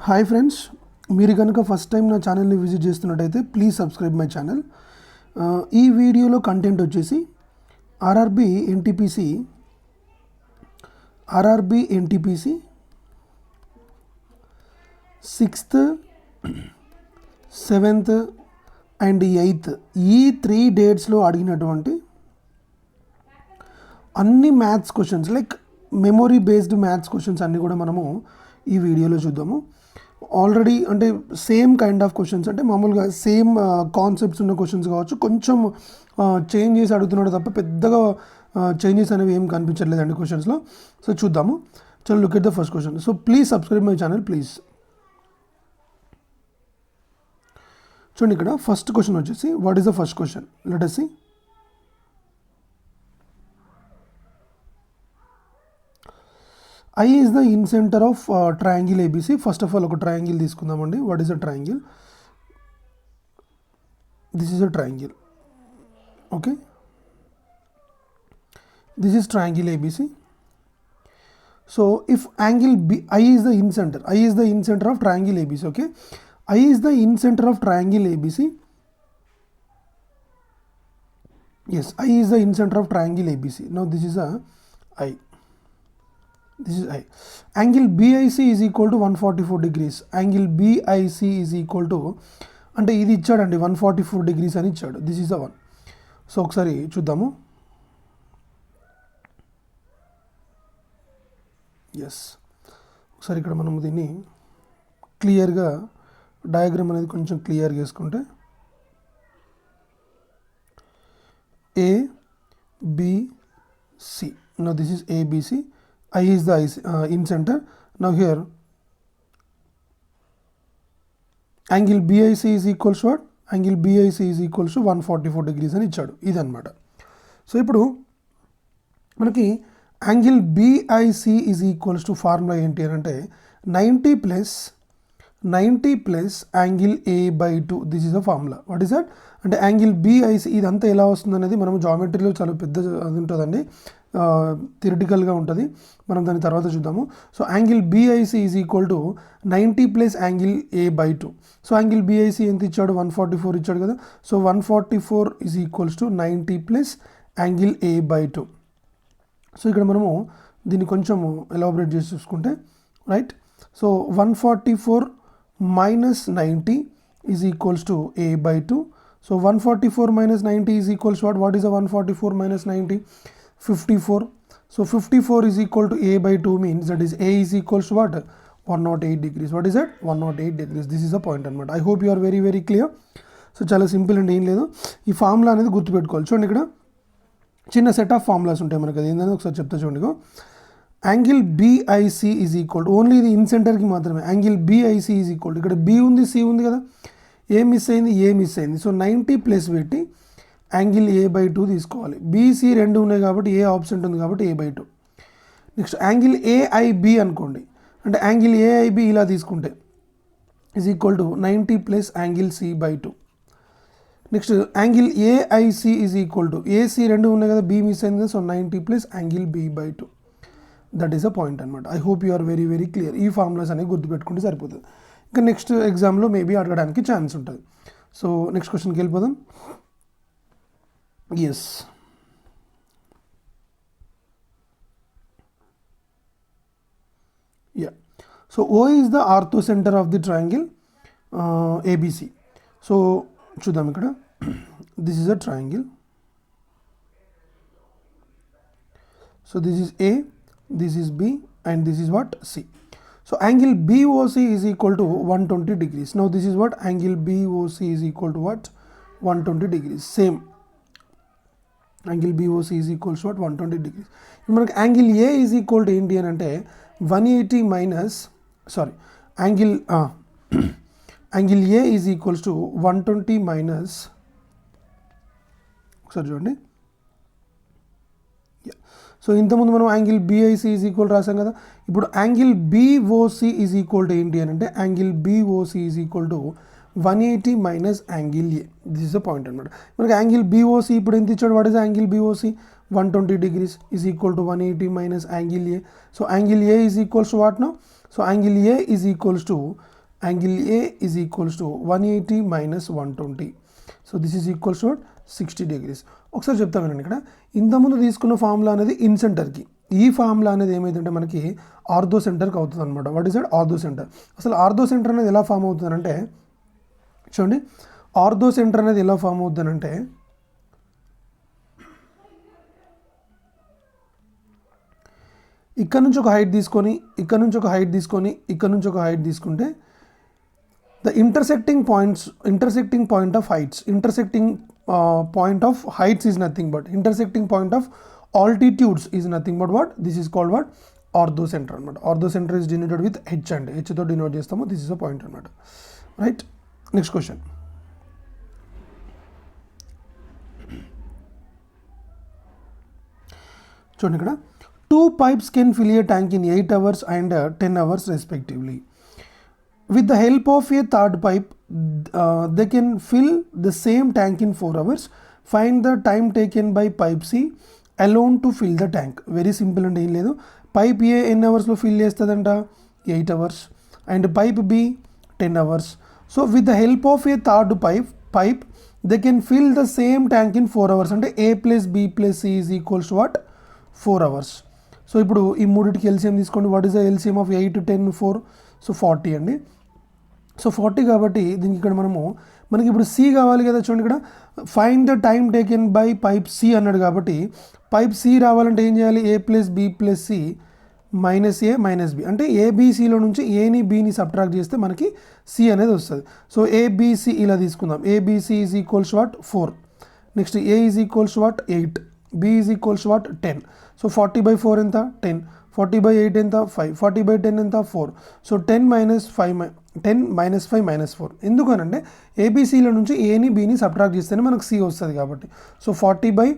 Hi friends, మీరు కనుక first time నా ఛానల్ని విజిట్ చేస్తున్నట్టయితే ప్లీజ్ సబ్స్క్రైబ్ మై ఛానల్. ఈ వీడియోలో కంటెంట్ వచ్చేసి RRB NTPC 6th, 7th and 8th ఈ 3 డేట్స్లో అడిగినటువంటి అన్ని maths questions like memory based maths questions అన్నీ కూడా మనము ఈ వీడియోలో చూద్దాము. ఆల్రెడీ అంటే సేమ్ కైండ్ ఆఫ్ క్వశ్చన్స్, అంటే మామూలుగా సేమ్ కాన్సెప్ట్స్ ఉన్న క్వశ్చన్స్ కావచ్చు, కొంచెం చేంజ్ చేసి అడుగుతున్నాడు తప్ప పెద్దగా చేంజెస్ అనేవి ఏం కనిపించట్లేదండి క్వశ్చన్స్లో. సో చూద్దాము. చలో look at the first question. So please subscribe my channel please. చూడండి, ఇక్కడ ఫస్ట్ క్వశ్చన్ వచ్చేసి what is the first question, let us see. I is the incenter of triangle ABC. First of all, ఒక triangle తీసుకుందామండి. What is a triangle? This is a triangle. Okay. This is triangle ABC. So if angle B, I is the incenter. I is the incenter of triangle ABC. Okay. I is the incenter of triangle ABC. Yes, I is the incenter of triangle ABC. Now this is a I. This is I. Angle BIC is equal to 144 degrees. Angle BIC is equal to, అంటే ఇది ఇచ్చాడండి 144 degrees అని ఇచ్చాడు. This is the one. So ఒకసారి చూద్దాము. Yes, ఒకసారి ఇక్కడ మనం దీన్ని క్లియర్గా డయాగ్రామ్ అనేది కొంచెం క్లియర్గా వేసుకుంటే ABC. Now this is ABC. I is the incenter. Now here angle BIC is equals to what? Angle BIC is equals to 144 degrees అని ఇచ్చాడు. ఇది అనమాట. సో ఇప్పుడు మనకి angle BIC is equals to formula ఏంటి అని అంటే 90 plus angle A/2. This is a formula. What is that అంటే యాంగిల్ BIC ఇదంతా ఎలా వస్తుంది అనేది మనం జామెట్రీలో చాలా పెద్ద అది ఉంటుందండి, థియరిటికల్గా ఉంటుంది, మనం దాని తర్వాత చూద్దాము. So angle BIC is equal to 90 plus angle A/2. So angle BIC ఎంత ఇచ్చాడు? 144 ఇచ్చాడు కదా. So 144 is equals to 90 plus angle A/2. So ఇక్కడ మనము దీన్ని కొంచెము ఎలాబరేట్ చేసి చూసుకుంటే right. So 144 minus 90 is equals to A/2. So 144 minus 90 is equals to what? What is a 144 minus 90? 54. So 54 is equal to A/2 means that is A is equals to what? 108 degrees. What is it? 108 degrees. This is a point అనమాట. I hope you are very very clear. So చాలా simple అండి, ఏం లేదు. ఈ formula అనేది గుర్తుపెట్టుకోవాలి. చూడండి, ఇక్కడ చిన్న సెట్ ఆఫ్ ఫార్ములాస్ ఉంటాయి మనకి. అది ఏంటంటే ఒకసారి చెప్తా చూడండి. Angle BIC is equal to only ఇది ఇన్సెంటర్కి మాత్రమే. Angle BIC is equal to ఇక్కడ B ఉంది, C ఉంది కదా, ఏ మిస్ అయింది, ఏ మిస్ అయింది. సో 90 ప్లస్ పెట్టి యాంగిల్ A/2 తీసుకోవాలి. BC రెండు ఉన్నాయి కాబట్టి ఏ ఆబ్సెంట్ ఉంది కాబట్టి A/2. నెక్స్ట్ యాంగిల్ AIB అనుకోండి, అంటే యాంగిల్ AIB ఇలా తీసుకుంటే is equal to 90 plus angle C/2. Next angle AIC is equal to AC రెండు ఉన్నాయి కదా, B మిస్ అయింది కదా, so 90 plus angle B/2. That is a point అనమాట. I hope you are very very clear. ఈ formulas అనేవి గుర్తుపెట్టుకుంటే సరిపోతుంది. ఇంకా నెక్స్ట్ ఎగ్జామ్లో మేబీ అడగడానికి ఛాన్స్ ఉంటుంది. సో నెక్స్ట్ క్వశ్చన్కి వెళ్ళిపోదాం. Yes, yeah. So O is the orthocentre of the triangle ABC. So చూద్దాం ఇక్కడ. This is a triangle. So this is A, this is B and this is what? C. So angle BOC is equal to 120 degrees. Now this is what? Angle BOC is equal to what? 120 degrees. Same. Angle BOC is equal to what? 120 degrees. మనకి angle A is equal to ఏంటి అని అంటే 180 minus angle A is equals to 120 minus, ఒకసారి చూడండి. So ఇంతకుముందు మనం angle BIC is equal రాసాం కదా. ఇప్పుడు angle BOC is equal to ఏంటి అని అంటే angle BOC is equal to 180 minus angle A. This is the point అనమాట. మనకి యాంగిల్ BOC ఇప్పుడు ఎంత ఇచ్చాడు? What is angle BOC? 120 degrees is equal to 180 minus angle A. So angle A is equals to what now? So angle A is equals to angle A is equals to 180 minus 120. So this is equals to 60 degrees. ఒకసారి చెప్తా వినండి. ఇక్కడ ఇంతకుముందు తీసుకున్న formula అనేది in సెంటర్కి, ఈ formula అనేది ఏమైందంటే మనకి ఆర్థో సెంటర్కి అవుతుంది అనమాట. What is that? Ortho centre. అసలు ఆర్థో సెంటర్ అనేది ఎలా ఫామ్ అవుతుందంటే చూడండి, ఆర్థో సెంటర్ అనేది ఎలా ఫామ్ అవుతుందంటే ఇక్కడ నుంచి ఒక హైట్ తీసుకొని, ఇక్కడ నుంచి ఒక హైట్ తీసుకొని, ఇక్కడ నుంచి ఒక హైట్ తీసుకుంటే the intersecting point of heights, point of heights is nothing but intersecting point of altitudes is nothing but what? This is called what? Orthocenter anamata. Orthocenter is denoted with h and h తో denote చేస్తాము. This is a point anamata. Right? Next question. చూడండి, ఇక్కడ 2 pipes can fill a tank in 8 hours and 10 hours respectively. With the help of a third pipe, they can fill the same tank in 4 hours. Find the time taken by pipe C alone to fill the tank. Very simple and ఏం లేదు. Pipe A ఎన్ని అవర్స్లో fill చేస్తుందంట? 8 hours. And pipe B 10 hours. So with the help of a third pipe they can fill the same tank in 4 hours. అంటే A plus B plus C is equals to what? 4 hours. So ఇప్పుడు ఈ మూడింటికి LCM తీసుకోండి. What is the LCM of 8, 10, 4? So 40 అండి. So 40 కాబట్టి దీనికి ఇక్కడ మనకి ఇప్పుడు సి కావాలి కదా. చూడండి, ఇక్కడ find the time taken by pipe C అన్నాడు కాబట్టి పైప్ సి రావాలంటే ఏం చేయాలి? A plus B plus C minus A minus B. అంటే ఏబిసిలో నుంచి ఏని బిని సబ్ట్రాక్ట్ చేస్తే మనకి సి అనేది వస్తుంది. సో ఏబిసి ఇలా తీసుకుందాం. ABC is equals what? 4. Next A is equals what? 8. B is equals what? 10. So 40/4 ఎంత? 10. 40/8 ఎంత? 5. 40/10 ఎంత? 4. So 10 minus 5 4. ఎందుకనంటే ఏబిసిలో నుంచి ఏని బిని సబ్ట్రాక్ట్ చేస్తేనే మనకు సి వస్తుంది కాబట్టి. సో 40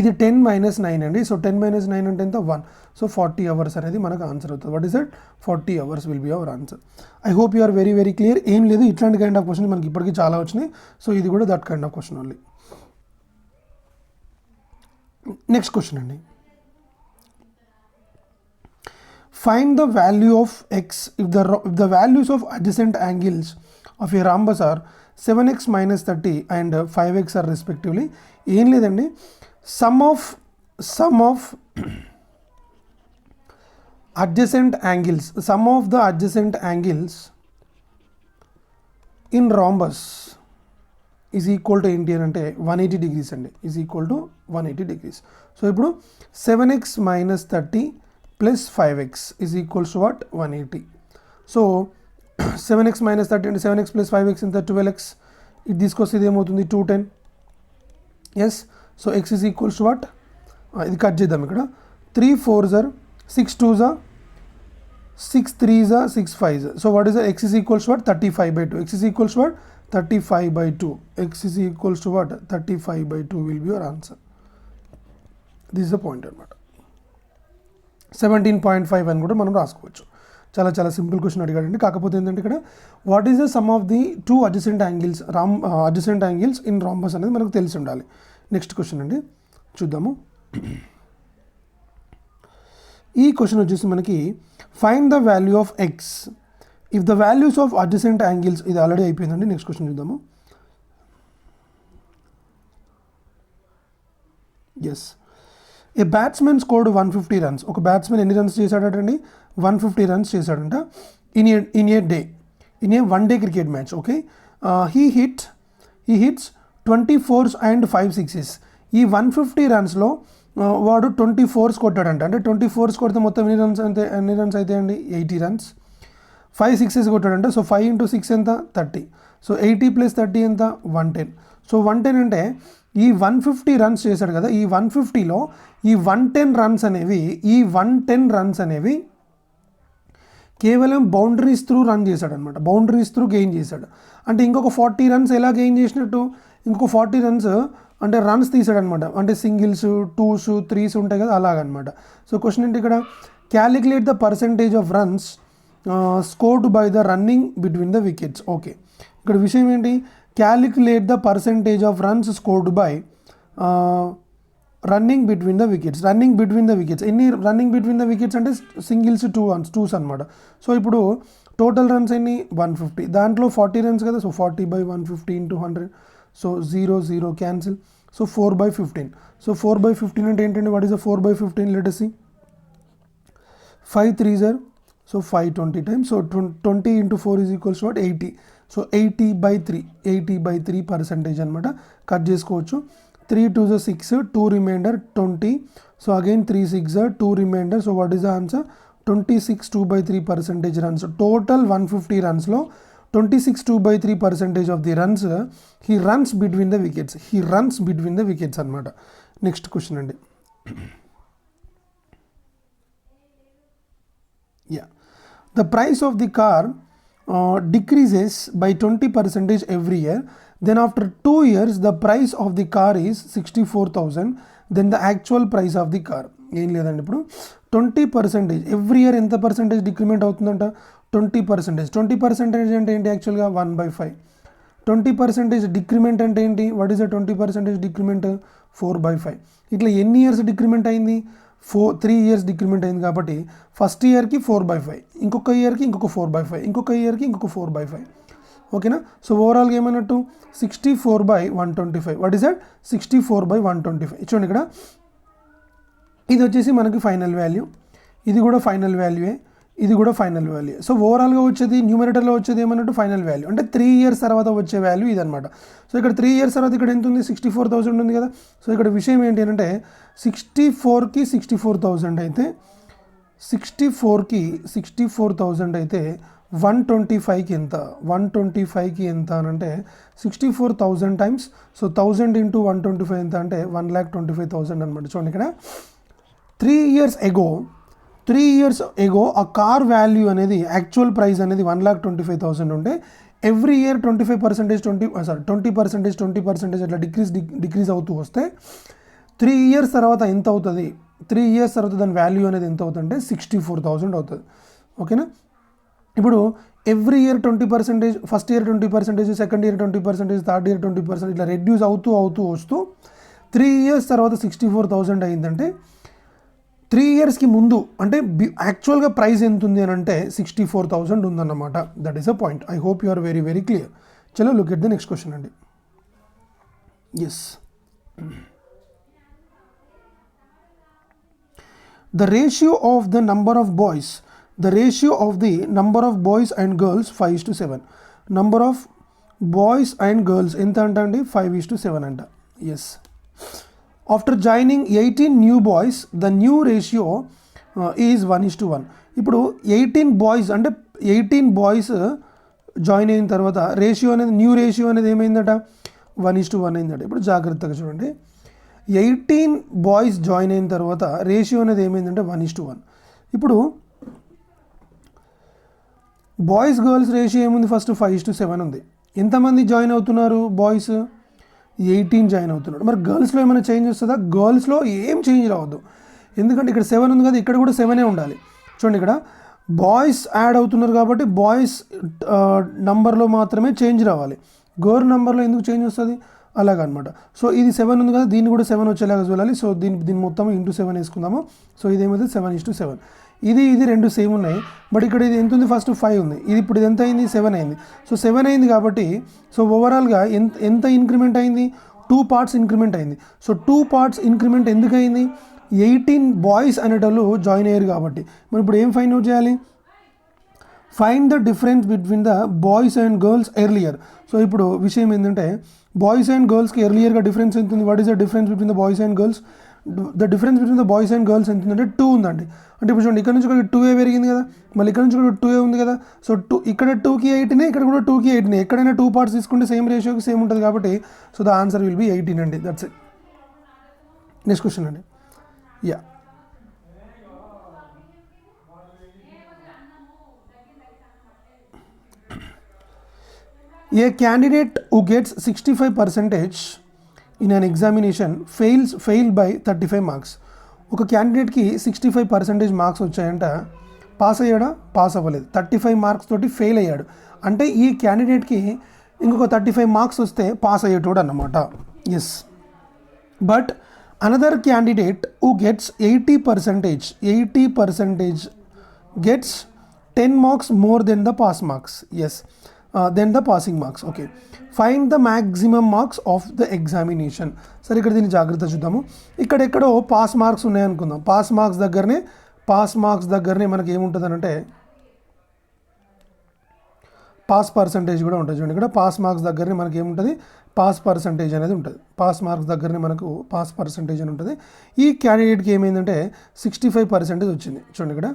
ఇది 10 minus 9 అండి. సో 10 minus 9 అంటే ఎంత? 1. సో 40 hours అనేది మనకు ఆన్సర్ అవుతుంది. What is that? 40 hours will be our answer. I hope you are very very clear. ఏం లేదు, ఇట్లాంటి కైండ్ ఆఫ్ క్వశ్చన్ మనకి ఇప్పటికీ చాలా వచ్చినాయి. సో ఇది కూడా that kind of question only. Next question అండి. Find the value of x if the values of adjacent angles of a rhombus are 7x minus 30 and 5x are respectively. ఏం లేదండి, sum of adjacent angles, sum of the adjacent angles in rhombus is equal to ఏంటి అని అంటే 180 degrees అండి. is equal to 180 degrees. So ఇప్పుడు 7x minus 30 plus 5x is equals to what? 180. So 7x minus 30 and 7x plus 5x into 12x. ఇది తీసుకొస్తే ఇది ఏమవుతుంది? 210. Yes. So x is equals to what? ఇది కట్ చేద్దాం. ఇక్కడ 3 4s are 6 2s are 6 3s are 6 5s. So what is the x is equals to what? 35/2. x is equals to what? 35/2. x is equals to what? 35/2 will be your answer. This is the point అన్నమాట. 17.5 అని కూడా మనం రాసుకోవచ్చు. చాలా చాలా simple question అడిగాడండి. కాకపోతే ఏంటంటే ఇక్కడ what is the sum of the 2 adjacent angles in rhombus అనేది మనకు తెలిసి ఉండాలి. నెక్స్ట్ క్వశ్చన్ అండి, చూద్దాము. ఈ క్వశ్చన్ వచ్చేసి మనకి find the value of X if the values of adjacent angles. ఇది ఆల్రెడీ అయిపోయిందండి. నెక్స్ట్ క్వశ్చన్ చూద్దాము. ఎస్. ఏ బ్యాట్స్మెన్ స్కోర్డ్ 150 runs. ఒక బ్యాట్స్మెన్ ఎన్ని రన్స్ చేశాడండి? 150 runs చేశాడంట in a one day cricket match. Okay, he hits 24s and 5 6s. ఈ 150 runsలో వాడు 24s కొట్టాడంట. అంటే 24s కొడితే మొత్తం ఎన్ని రన్స్ అయితే అండి? 80 runs. 5 6s కొట్టాడంట. సో 5 into 6 ఎంత? 30. సో 80 plus 30 ఎంత? 110. సో 110 అంటే ఈ 150 runs చేశాడు కదా, ఈ 150లో ఈ 110 runs అనేవి కేవలం బౌండరీస్ త్రూ రన్ చేశాడు అనమాట. బౌండరీస్ త్రూ గెయిన్ చేశాడు. అంటే ఇంకొక 40 runs ఎలా గెయిన్ చేసినట్టు? ఇంకొక 40 runs అంటే రన్స్ తీసాడు అనమాట. అంటే సింగిల్స్ 2s 3s ఉంటాయి కదా, అలాగనమాట. సో క్వశ్చన్ ఏంటి ఇక్కడ? Calculate the percentage of runs scored by the running between the wickets. Okay, ఇక్కడ విషయం ఏంటి? Calculate the percentage of runs scored by running between the wickets. ఎన్ని రన్నింగ్ బిట్వీన్ ద వికెట్స్ అంటే సింగిల్స్, టూస్ అనమాట. So ఇప్పుడు total runs ఎన్ని 150, దాంట్లో 40 runs కదా, so 40/150 × 100, so 0 cancel, so 4/15. So 4/15 అంటే ఏంటంటే what is the 4/15? Let us see, 5 3s are, so 520 times, so 20 × 4 is equals to what? 80. So 80/3% అనమాట. Cut చేసుకోవచ్చు. 3 2s are 6, 2 remainder 20. So again 3 6s are 2 remainder. So what is the answer? 26 2/3% runs. Total 150 రన్స్లో 26 2/3% of the runs he runs between the wickets అనమాట. Next question అండి. The price of the car decreases by 20% every year. Then after 2 years, the price of the car is 64,000. Then the actual price of the car. ఏం లేదండి, ఇప్పుడు 20% every year ఎంత percentage decrement అవుతుందంట? 20%. 20% అంటే ఏంటి యాక్చువల్గా? 1/5. 20% decrement అంటే ఏంటి? What is the 20% decrement? 4/5. ఇట్లా ఎన్ని ఇయర్స్ డిక్రిమెంట్ అయింది? 3 ఇయర్స్ డిక్రిమెంట్ అయింది కాబట్టి ఫస్ట్ ఇయర్కి 4/5, ఇంకొక ఇయర్కి ఇంకొక 4/5, ఇంకొక ఇయర్కి ఇంకొక 4/5. ఓకేనా? సో ఓవరాల్గా ఏమన్నట్టు? 64/125. What is that? 64/125. చూడండి ఇక్కడ ఇది వచ్చేసి మనకి ఫైనల్ వాల్యూ, ఇది కూడా ఫైనల్ వాల్యూయే, ఇది కూడా ఫైనల్ వాల్యూ. సో ఓవరాల్గా వచ్చేది న్యూమరేటర్లో వచ్చేది ఏమన్నట్టు? Final value. అంటే 3 ఇయర్స్ తర్వాత వచ్చే వాల్యూ ఇదనమాట. సో ఇక్కడ 3 ఇయర్స్ తర్వాత ఇక్కడ ఎంత ఉంది? 64,000 ఉంది కదా. సో ఇక్కడ విషయం ఏంటి అంటే 64కి 64,000 అయితే 64,000 అయితే 125కి ఎంత? 125కి ఎంత అని అంటే 64,000 టైమ్స్, సో 1000 × 125 ఎంత అంటే 1,25,000 అనమాట. చూడండి ఇక్కడ 3 ఇయర్స్ ఎగో ఆ కార్ వాల్యూ అనేది యాక్చువల్ ప్రైస్ అనేది 1,25,000 ఉంటే ఎవ్రీ ఇయర్ 20% అట్లా డిక్రీజ్ అవుతూ వస్తే 3 ఇయర్స్ తర్వాత ఎంత అవుతుంది? 3 ఇయర్స్ తర్వాత దాని వాల్యూ అనేది ఎంత అవుతుందంటే 64,000 అవుతుంది. ఓకేనా? ఇప్పుడు every year 20%, first year 20%, second year 20%, third year 20%, ఇట్లా రెడ్యూస్ అవుతూ వస్తూ 3 ఇయర్స్ తర్వాత 64,000 అయిందంటే 3 ఇయర్స్కి ముందు అంటే యాక్చువల్గా ప్రైస్ ఎంత ఉంది అని అంటే 64,000 ఉందన్నమాట. That is a point. I hope you are very very clear. చలో look at the next question అండి. Yes, the ratio of the number of boys and girls 5:7. number of boys and girls ఎంత అంట అండి? 5:7 అంట. Yes, after joining 18 new boys the new ratio is 1:1. ఇప్పుడు 18 boys అంటే 18 boys join అయిన తర్వాత ratio అనేది, న్యూ రేషియో అనేది ఏమైందట? 1:1 అయిందట. ఇప్పుడు జాగ్రత్తగా చూడండి, 18 బాయ్స్ జాయిన్ అయిన తర్వాత రేషియో అనేది ఏమైందంటే 1:1. ఇప్పుడు బాయ్స్ గర్ల్స్ రేషియో ఏముంది? ఫస్ట్ 5:7 ఉంది. ఎంతమంది జాయిన్ అవుతున్నారు? బాయ్స్ 18 జాయిన్ అవుతున్నాడు. మరి గర్ల్స్లో ఏమైనా చేంజ్ వస్తుందా? గర్ల్స్లో ఏం చేంజ్ రావద్దు, ఎందుకంటే ఇక్కడ 7 ఉంది కదా, ఇక్కడ కూడా 7 ఉండాలి. చూడండి ఇక్కడ బాయ్స్ యాడ్ అవుతున్నారు కాబట్టి బాయ్స్ నంబర్లో మాత్రమే చేంజ్ రావాలి, గర్ల్ నెంబర్లో ఎందుకు చేంజ్ వస్తుంది? అలాగనమాట. సో ఇది 7 ఉంది కదా, దీన్ని కూడా 7 వచ్చేలాగా చూడాలి. సో దీన్ని మొత్తం × 7 వేసుకుందాము. సో ఇది ఏమైతే 7:7. ఇది రెండు సేమ్ ఉన్నాయి, బట్ ఇక్కడ ఇది ఎంత ఉంది? ఫస్ట్ 5 ఉంది. ఇది ఇప్పుడు ఇది ఎంత అయింది? 7 అయింది. సో 7 అయింది కాబట్టి సో ఓవరాల్గా ఎంత ఇంక్రిమెంట్ అయింది? 2 parts ఇంక్రిమెంట్ అయింది. సో 2 parts ఇంక్రిమెంట్ ఎందుకు అయింది? 18 బాయ్స్ అనేటోళ్ళు జాయిన్ అయ్యారు కాబట్టి. మరి ఇప్పుడు ఏం ఫైండ్ అవుట్ చేయాలి? Find the difference between the boys and girls earlier. So ఇప్పుడు విషయం ఏంటంటే బాయ్స్ అండ్ గర్ల్స్కి ఎర్లియర్గా డిఫరెన్స్ ఎంత ఉంది? What is the difference between the boys and girls? The difference between the boys and girls ఎంత ఉందంటే 2 ఉందండి. అంటే ఇప్పుడు చూడండి, ఇక్కడ నుంచి ఇక్కడ 2a పెరిగింది కదా, మళ్ళీ ఇక్కడ నుంచి కూడా 2a ఉంది కదా. సో ఇక్కడ 2కి 8నే, ఇక్కడ కూడా 2కి 8నే. ఎక్కడైనా 2 parts తీసుకుంటే సేమ్ రేషియోకి సేమ్ ఉంటుంది కాబట్టి so the answer will B 18 అండి. That's it. నెక్స్ట్ క్వశ్చన్ అండి. Yeah, a candidate who gets 65% in an examination failed by 35 marks. ఒక క్యాండిడేట్కి 65% మార్క్స్ వచ్చాయంట, పాస్ అయ్యాడా? పాస్ అవ్వలేదు. 35 మార్క్స్ తోటి ఫెయిల్ అయ్యాడు. అంటే ఈ క్యాండిడేట్కి ఇంకొక 35 మార్క్స్ వస్తే పాస్ అయ్యేటోడు అన్నమాట. Yes, but another candidate who gets 80% gets 10 marks more than the pass marks. Yes, then the passing marks. Okay, find the maximum marks of the examination. సరే, ఇక్కడ దీన్ని జాగ్రత్త చూద్దాము. ఇక్కడెక్కడో పాస్ మార్క్స్ ఉన్నాయనుకుందాం. పాస్ మార్క్స్ దగ్గరనే మనకి ఏముంటుంది అంటే పాస్ పర్సంటేజ్ కూడా ఉంటుంది. చూడండి, ఇక్కడ పాస్ మార్క్స్ దగ్గరనే మనకి ఏముంటుంది, పాస్ పర్సంటేజ్ అనేది ఉంటుంది. పాస్ మార్క్స్ దగ్గరనే మనకు పాస్ పర్సంటేజ్ అని ఉంటుంది. ఈ క్యాండిడేట్కి ఏమైందంటే 65% వచ్చింది. చూడండి, ఇక్కడ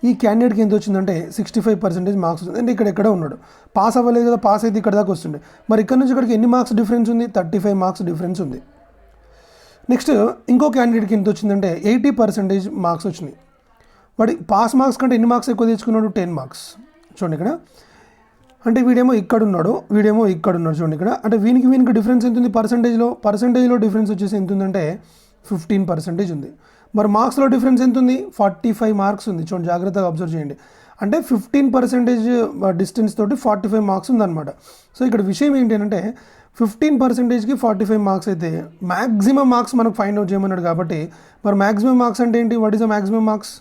ఈ క్యాండిడేట్కి ఎంత వచ్చిందంటే 65% మార్క్స్ వచ్చింది. అంటే ఇక్కడ ఎక్కడ ఉన్నాడు, పాస్ అవ్వలేదు కదా, పాస్ అయితే ఇక్కడ దాకా వస్తుండే. మరి ఇక్కడ నుంచి ఇక్కడికి ఎన్ని మార్క్స్ డిఫరెన్స్ ఉంది, 35 మార్క్స్ డిఫరెన్స్ ఉంది. నెక్స్ట్ ఇంకో క్యాండిడేట్కి ఎంత వచ్చిందంటే 80% మార్క్స్ వచ్చినాయి. వాడి పాస్ మార్క్స్ కంటే ఎన్ని మార్క్స్ ఎక్కువ తెచ్చుకున్నాడు, 10 మార్క్స్. చూడండి ఇక్కడ, అంటే వీడేమో ఇక్కడ ఉన్నాడు, వీడేమో ఇక్కడ ఉన్నాడు. చూడండి ఇక్కడ, అంటే వీనికి డిఫరెన్స్ ఎంత ఉంది, పర్సంటేజ్లో డిఫరెన్స్ వచ్చేసి ఎంత ఉందంటే 15% ఉంది. మరి మార్క్స్లో డిఫరెన్స్ ఎంత ఉంది, 45 మార్క్స్ ఉంది. చూడండి, జాగ్రత్తగా అబ్జర్వ్ చేయండి. అంటే 15% డిస్టెన్స్ తోటి 45 మార్క్స్ ఉందన్నమాట. సో ఇక్కడ విషయం ఏంటి అంటే 15%కి 45 మార్క్స్ అయితే మ్యాక్సిమం మార్క్స్ మనకు ఫైండ్ అవుట్ చేయమన్నాడు. కాబట్టి మరి మ్యాక్సిమం మార్క్స్ అంటే ఏంటి, what is the maximum marks?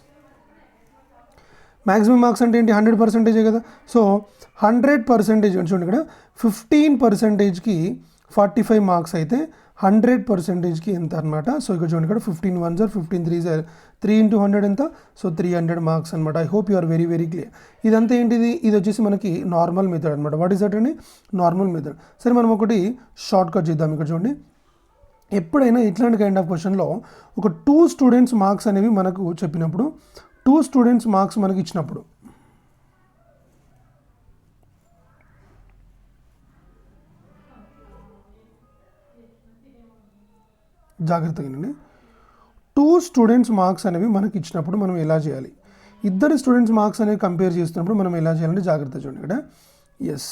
Maximum marks అంటే ఏంటి, 100% కదా. సో 100% చూడండి ఇక్కడ 15%కి 45 మార్క్స్ అయితే 100%కి ఎంత అనమాట. సో ఇక్కడ చూడండి, ఇక్కడ 15 1s 15 3s 3 × 100 ఎంత, సో 300 మార్క్స్ అనమాట. I hope you are very very clear. ఇదంతా ఏంటిది, ఇది వచ్చేసి మనకి నార్మల్ మెథడ్ అనమాట. వాట్ ఈస్ దట్ అండి, నార్మల్ మెథడ్. సరే, మనం ఒకటి షార్ట్ కట్ చేద్దాం. ఇక్కడ చూడండి, ఎప్పుడైనా ఇట్లాంటి కైండ్ ఆఫ్ క్వశ్చన్లో ఒక 2 స్టూడెంట్స్ మార్క్స్ అనేవి మనకు చెప్పినప్పుడు, 2 స్టూడెంట్స్ మార్క్స్ మనకి ఇచ్చినప్పుడు, జాగ్రత్తగా వినండి. 2 స్టూడెంట్స్ మార్క్స్ అనేవి మనకి ఇచ్చినప్పుడు మనం ఎలా చేయాలి, ఇద్దరు స్టూడెంట్స్ మార్క్స్ అనేవి కంపేర్ చేస్తున్నప్పుడు మనం ఎలా చేయాలంటే జాగ్రత్త చూడండి ఇక్కడ. ఎస్,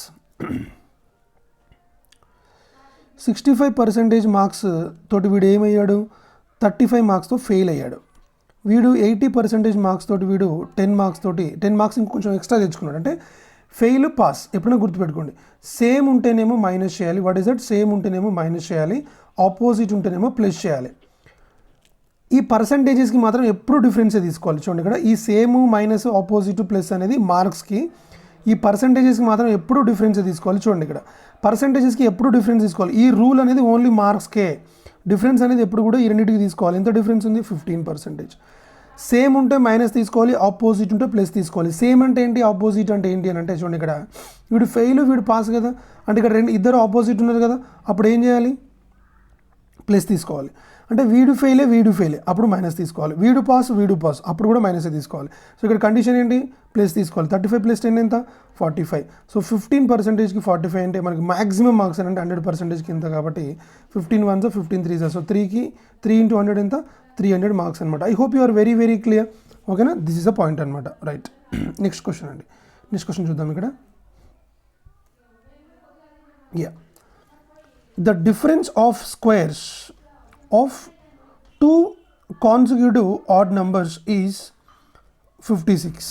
65% మార్క్స్ తోటి వీడు ఏమయ్యాడు, 35 మార్క్స్తో ఫెయిల్ అయ్యాడు. వీడు 80% మార్క్స్ తోటి వీడు 10 మార్క్స్ ఇంకొంచెం ఎక్స్ట్రా తెచ్చుకున్నాడు. అంటే ఫెయిల్ పాస్ ఎప్పుడైనా గుర్తుపెట్టుకోండి. సేమ్ ఉంటేనేమో మైనస్ చేయాలి. వాట్ ఈస్ దట్, సేమ్ ఉంటేనేమో మైనస్ చేయాలి, ఆపోజిట్ ఉంటేనేమో ప్లస్ చేయాలి. ఈ పర్సంటేజెస్కి మాత్రం ఎప్పుడు డిఫరెన్సే తీసుకోవాలి. చూడండి ఇక్కడ, ఈ సేమ్ మైనస్ ఆపోజిట్ ప్లస్ అనేది మార్క్స్కి, ఈ పర్సంటేజెస్కి మాత్రం ఎప్పుడు డిఫరెన్సే తీసుకోవాలి. చూడండి ఇక్కడ, పర్సంటేజెస్కి ఎప్పుడు డిఫరెన్స్ తీసుకోవాలి. ఈ రూల్ అనేది ఓన్లీ మార్క్స్కే, డిఫరెన్స్ అనేది ఎప్పుడు కూడా ఈ రెండింటికి తీసుకోవాలి. ఎంత డిఫరెన్స్ ఉంది, 15%. సేమ్ ఉంటే మైనస్ తీసుకోవాలి, ఆపోజిట్ ఉంటే ప్లస్ తీసుకోవాలి. సేమ్ అంటే ఏంటి, ఆపోజిట్ అంటే ఏంటి అని అంటే చూడండి ఇక్కడ, వీడు ఫెయిల్ వీడు పాస్ కదా, అంటే ఇక్కడ ఇద్దరు ఆపోజిట్ ఉన్నారు కదా, అప్పుడు ఏం చేయాలి, ప్లస్ తీసుకోవాలి. అంటే వీడు ఫెయిలే అప్పుడు మైనస్ తీసుకోవాలి, వీడు పాస్ అప్పుడు కూడా మైనసే తీసుకోవాలి. సో ఇక్కడ కండిషన్ ఏంటి, ప్లస్ తీసుకోవాలి. 35 + 10 ఎంత, 45. సో 15%కి 45 అంటే మనకి మ్యాక్సిమం మార్క్స్ అంటే 100%కి ఎంత, కాబట్టి 15 1s 15 3s. సో 3 × 100 ఎంత, 300 మార్క్స్ అనమాట. I hope you are very very clear. ఓకేనా, దిస్ ఈస్ అ పాయింట్ అనమాట. రైట్, నెక్స్ట్ క్వశ్చన్ అండి. నెక్స్ట్ క్వశ్చన్ చూద్దాం ఇక్కడ. Yeah, the difference of squares of 2 consecutive odd numbers is 56.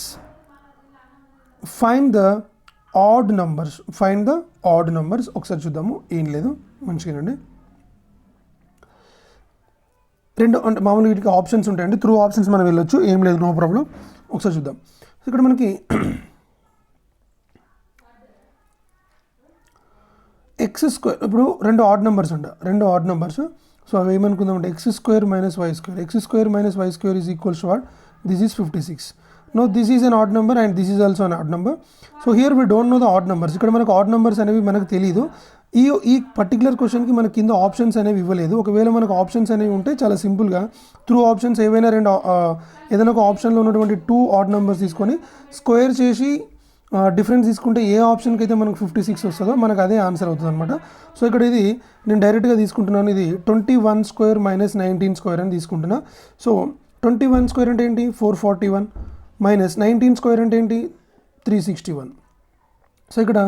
Find the odd numbers. ఒకసారి చూద్దాము, ఏం లేదు, మంచిగానండి. రెండు అంటే మామూలుగా వీటికి ఆప్షన్స్ ఉంటాయండి, త్రూ ఆప్షన్స్ మనం వెళ్ళొచ్చు, ఏం లేదు, నో ప్రాబ్లం. ఒకసారి చూద్దాం. ఇక్కడ మనకి x², ఇప్పుడు రెండు ఆడ్ నెంబర్స్. సో అవి ఏమనుకుందామంటే x² - y², x² - y² is equals to what, this is 56. No this is an odd number and this is also an odd number. So here we don't know the odd numbers. ఇక్కడ మనకు odd numbers అనేవి మనకు తెలియదు. ఈ particular క్వశ్చన్కి మనకి కింద options అనేవి ఇవ్వలేదు. ఒకవేళ మనకు ఆప్షన్స్ అనేవి ఉంటే చాలా సింపుల్గా త్రూ ఆప్షన్స్ ఏదైనా ఒక ఆప్షన్లో ఉన్నటువంటి 2 ఆడ్ నెంబర్స్ తీసుకొని స్క్వేర్ చేసి డిఫరెన్స్ తీసుకుంటే ఏ ఆప్షన్కి అయితే మనకు 56 వస్తుందో మనకు అదే ఆన్సర్ అవుతుంది అనమాట. సో ఇక్కడ ఇది నేను డైరెక్ట్గా తీసుకుంటున్నాను, ఇది 21² - 19² అని తీసుకుంటున్నా. సో 21² అంటే ఏంటి, 441, మైనస్ 19² అంటే ఏంటి, 361. సో ఇక్కడ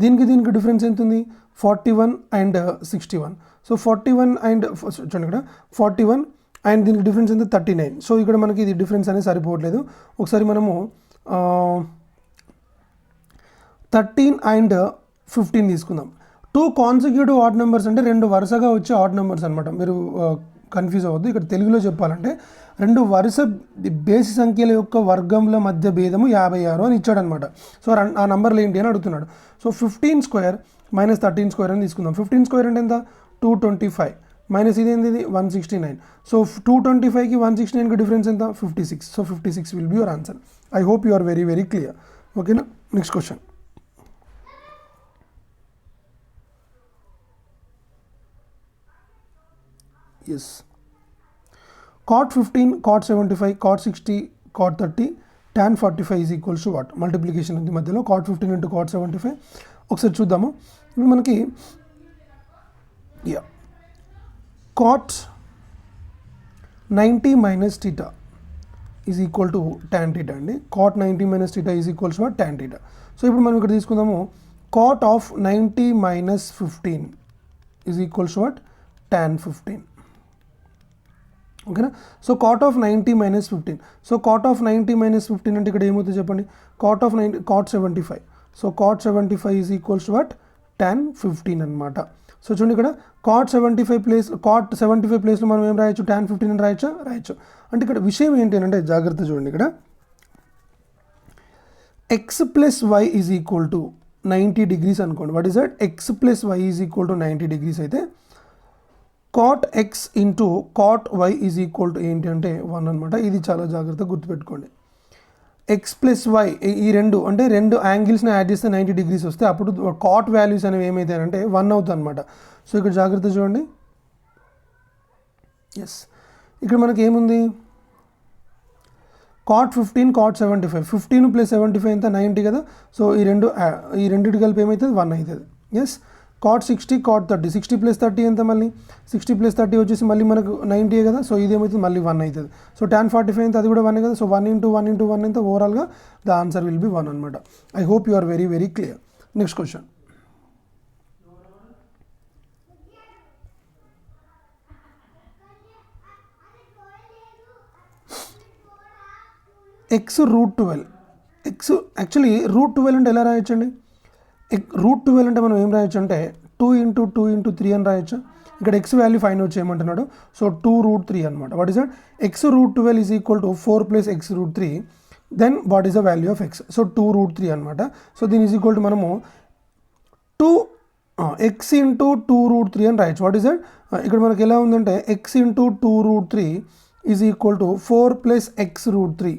దీనికి డిఫరెన్స్ ఎంత ఉంది, 41 and 61. సో 41 అండ్ చూడండి ఇక్కడ 41 అండ్ దీనికి డిఫరెన్స్ ఎంత, 39. సో ఇక్కడ మనకి ఇది డిఫరెన్స్ అనేది సరిపోవట్లేదు. ఒకసారి మనము 13 అండ్ 15 తీసుకుందాం. 2 కాన్సిక్యూటివ్ ఆడ్ నెంబర్స్ అంటే 2 వరుసగా వచ్చే ఆడ్ నెంబర్స్ అనమాట. మీరు కన్ఫ్యూజ్ అవ్వద్దు. ఇక్కడ తెలుగులో చెప్పాలంటే 2 వరుస బేసి సంఖ్యల యొక్క వర్గంల మధ్య భేదము 56 అని ఇచ్చాడనమాట. సో ఆ నంబర్లు ఏంటి అని అడుగుతున్నాడు. సో 15 స్క్వేర్ మైనస్ 13 స్క్వేర్ అని తీసుకుందాం. 15 స్క్వేర్ అంటే ఎంత? 225 మైనస్ ఇదేంది? 169. సో 225కి 169కి డిఫరెన్స్ ఎంత? 56. So 56 will be your answer. I hope you are very very clear. ఓకేనా? Next question. Yes, cot 15, cot 75, cot 60, cot 30, tan 45 is equals to what? Multiplication ఉంది మధ్యలో. cot 15 into cot 75 ఒకసారి చూద్దాము. ఇప్పుడు మనకి cot 90 minus theta is equal to tan theta అండి. cot 90 minus theta is equals to tan theta. So ఇప్పుడు మనం ఇక్కడ తీసుకుందాము cot of 90 minus 15 is equals to tan 15. ఓకేనా? So cot of 90 minus 15. So cot of 90 minus 15 అంటే ఇక్కడ ఏమవుతుంది చెప్పండి? cot of 90 cot 75. So cot 75 is equals to tan 15 అనమాట. సో చూడండి ఇక్కడ cot 75 ప్లేస్ cot 75 ప్లేస్లో మనం ఏం రాయొచ్చు? tan 15 అని రాయొచ్చు. అంటే ఇక్కడ విషయం ఏంటి అంటే జాగ్రత్త చూడండి. ఇక్కడ x plus y is equal to 90 degrees అనుకోండి. What is that? x plus y is equal to 90 degrees అయితే cot x into cot y is equal to ఏంటి అంటే 1 అనమాట. ఇది చాలా జాగ్రత్తగా గుర్తుపెట్టుకోండి. ఎక్స్ ప్లస్ వై ఈ రెండు అంటే 2 యాంగిల్స్ని యాడ్ చేస్తే 90 డిగ్రీస్ వస్తే అప్పుడు cot వాల్యూస్ అనేవి ఏమైతాయంటే 1 అవుతుంది అనమాట. సో ఇక్కడ జాగ్రత్త చూడండి. ఎస్, ఇక్కడ మనకి ఏముంది? cot 15, cot 75. 15 ప్లస్ 75 ఎంత? 90 కదా. సో ఈ రెండింటి కలిపి ఏమవుతుంది? 1 అవుతుంది. Yes, cot 60, cot 30. 60 ప్లస్ 30 ఎంత? మళ్ళీ 60 ప్లస్ 30 వచ్చేసి మళ్ళీ మనకు 90 కదా. సో ఇది ఏమవుతుంది? మళ్ళీ 1 అవుతుంది. సో tan 45 ఎంత? అది కూడా 1 కదా. సో 1 ఇంటూ 1 ఇంటూ 1 ఎంత? ఓవరాల్గా ద ఆన్సర్ విల్ బి 1 అనమాట. I hope you are very very clear. Next question. x root 12. x actually root 12 అంటే ఎలా రాయొచ్చండి? రూట్ 12 అంటే మనం ఏం రాయొచ్చు అంటే 2 ఇంటూ 2 ఇంటూ 3 అని రాయొచ్చు. ఇక్కడ x వాల్యూ ఫైండ్ అవుట్ చేయమంటున్నాడు. సో 2 రూట్ 3 అనమాట. What is that? x root 12 is equal to 4 plus x root 3. Then what is the value of x? So 2 root 3 అనమాట. సో దీని ఈజ్ ఈక్వల్ టు మనము x into 2 root 3 అని రాయొచ్చు. What is that? ఇక్కడ మనకి ఎలా ఉందంటే x into 2 root 3 is equal to 4 plus x root 3.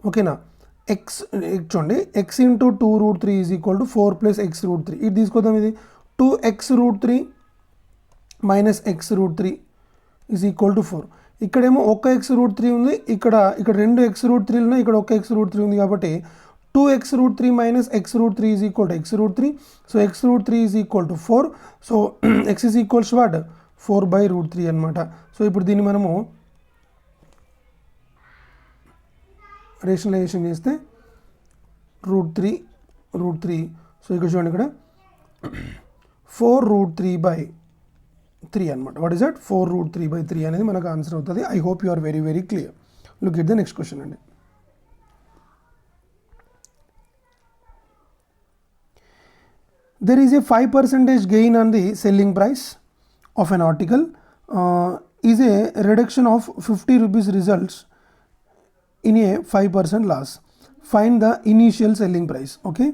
ఓకేనా? చూడండి, x into 2 root 3 is equal to 4 plus x root 3. ఇది తీసుకోదాం. ఇది 2x root 3 minus x root 3 is equal to 4. ఇక్కడేమో ఒక x రూట్ 3 ఉంది, ఇక్కడ 2 x రూట్ 3 ఉన్నాయి, ఇక్కడ ఒక x రూట్ 3 ఉంది. కాబట్టి 2x root 3 minus x root 3 is equal to x root 3. So x root 3 is equal to 4. So x is equals what? 4 by root 3 అనమాట. సో ఇప్పుడు దీన్ని మనము రేషనలైజేషన్ చేస్తే రూట్ 3. సో ఇక్కడ చూడండి, ఇక్కడ 4 రూట్ 3 బై 3 అనమాట. What is that? 4 root 3 by 3 అనేది మనకు ఆన్సర్ అవుతుంది. I hope you are very very clear. Look at the next question అండి. There is a 5% gain on the selling price of an article is a reduction of 50 rupees results in a 5% loss. Find the initial selling price. Okay,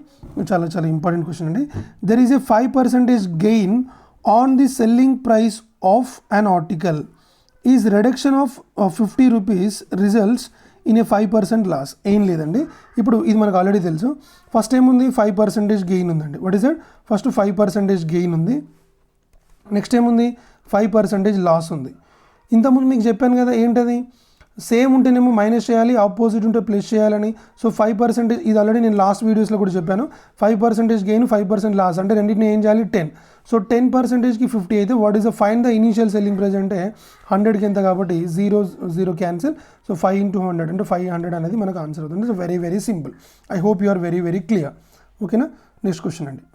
చాలా important question అండి. There is a 5% gain on the selling price of an article is reduction of 50 rupees results in a 5% loss. ఏం లేదండి, ఇప్పుడు ఇది మనకు already తెలుసు. First ఏముంది? 5% gain ఉందండి. What is that? First 5% gain ఉంది. నెక్స్ట్ ఏముంది? 5% లాస్ ఉంది. ఇంతకుముందు మీకు చెప్పాను కదా, ఏంటది? సేమ్ ఉంటేనేమో మైనస్ చేయాలి, ఆపోజిట్ ఉంటే ప్లస్ చేయాలని. సో 5% ఇది ఆల్రెడీ నేను లాస్ట్ వీడియోస్లో కూడా చెప్పాను. 5% గెయిన్, 5% లాస్ అంటే రెండింటిని ఏం చేయాలి? 10. సో 10%కి 50 అయితే what is the find the initial selling price అంటే 100కి ఎంత కాబట్టి 0 క్యాన్సిల్. సో 5 into 100 అంటే 500 అనేది మనకు ఆన్సర్ అవుతుంది. So very very simple. I hope you are very very clear. ఓకేనా? నెక్స్ట్ క్వశ్చన్ అండి.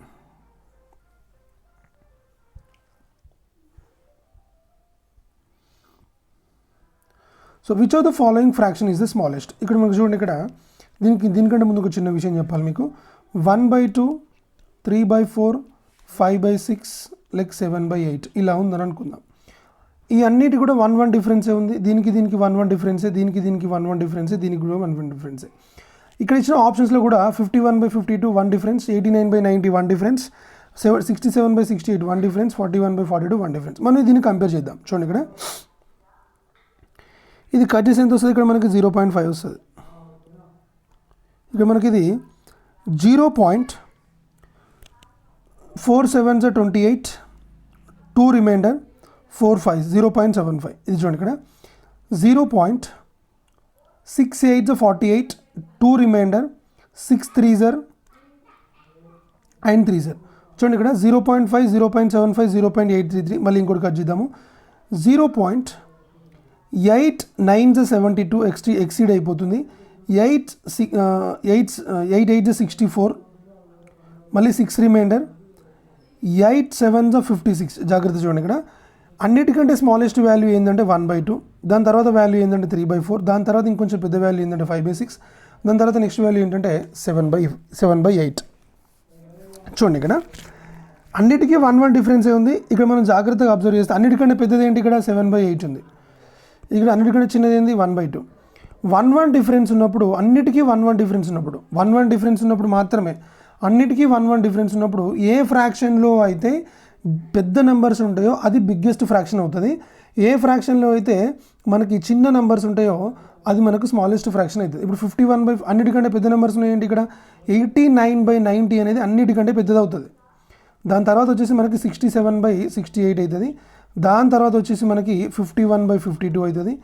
So which of the following fraction is the smallest? ఇక్కడ మనకు చూడండి, ఇక్కడ దీనికంటే ముందు ఒక చిన్న విషయం చెప్పాలి మీకు. 1/2, 3/4, 5/6 లైక్ 7/8 ఇలా ఉందని అనుకుందాం. ఈ అన్నిటి కూడా 1 డిఫరెన్సే ఉంది. దీనికి 1 డిఫరెన్సే, దీనికి 1 డిఫరెన్సే, దీనికి కూడా 1 డిఫరెన్సే. ఇక్కడ ఇచ్చిన ఆప్షన్స్లో కూడా 51/52 1 డిఫరెన్స్, 89/90 1 డిఫరెన్స్, 67/68 1 డిఫరెన్స్, 41/42 1 డిఫరెన్స్. మనం దీన్ని కంపేర్ చేద్దాం. చూడండి ఇక్కడ ఇది కట్ చేసి ఎంత వస్తుంది? ఇక్కడ మనకి 0.5 వస్తుంది. ఇక్కడ మనకి ఇది 0.47 28, 2 రిమైండర్ 4 5 0.75. ఇది చూడండి ఇక్కడ 0.68 48, 2 రిమైండర్ 6 3 and 3 చూడండి ఇక్కడ 0.5 0.75 0.833. మళ్ళీ ఇంకోటి కట్ చేద్దాము. 0.8 9 72 ఎక్సీడ్ అయిపోతుంది. 8 8 64, మళ్ళీ 6 రిమైండర్ 8 7 56. జాగ్రత్త చూడండి ఇక్కడ అన్నిటికంటే స్మాలెస్ట్ వాల్యూ ఏంటంటే 1/2, దాని తర్వాత వాల్యూ ఏంటంటే 3/4, దాని తర్వాత ఇంకొంచెం పెద్ద వాల్యూ ఏంటంటే 5/6, దాని తర్వాత నెక్స్ట్ వాల్యూ ఏంటంటే 7/8. చూడండి ఇక్కడ అన్నిటికీ 1 డిఫరెన్సే ఉంది. ఇక్కడ మనం జాగ్రత్తగా అబ్జర్వ్ చేస్తే అన్నిటికంటే పెద్దది ఏంటి? ఇక్కడ 7/8 ఉంది. ఇక్కడ అన్నిటికంటే చిన్నది ఏంది? 1/2. 1 డిఫరెన్స్ ఉన్నప్పుడు, అన్నిటికీ 1 డిఫరెన్స్ ఉన్నప్పుడు, 1 డిఫరెన్స్ ఉన్నప్పుడు మాత్రమే, అన్నిటికీ 1 డిఫరెన్స్ ఉన్నప్పుడు ఏ ఫ్రాక్షన్లో అయితే పెద్ద నెంబర్స్ ఉంటాయో అది బిగ్గెస్ట్ ఫ్రాక్షన్ అవుతుంది. ఏ ఫ్రాక్షన్లో అయితే మనకి చిన్న నెంబర్స్ ఉంటాయో అది మనకు స్మాలెస్ట్ ఫ్రాక్షన్ అవుతుంది. ఇప్పుడు 51 అన్నిటికంటే పెద్ద నెంబర్స్ ఏంటి? ఇక్కడ 89/90 అనేది అన్నిటికంటే పెద్దది అవుతుంది. దాని తర్వాత వచ్చేసి మనకి 67/68 అవుతుంది. దాని తర్వాత వచ్చేసి మనకి 51/52 అవుతుంది.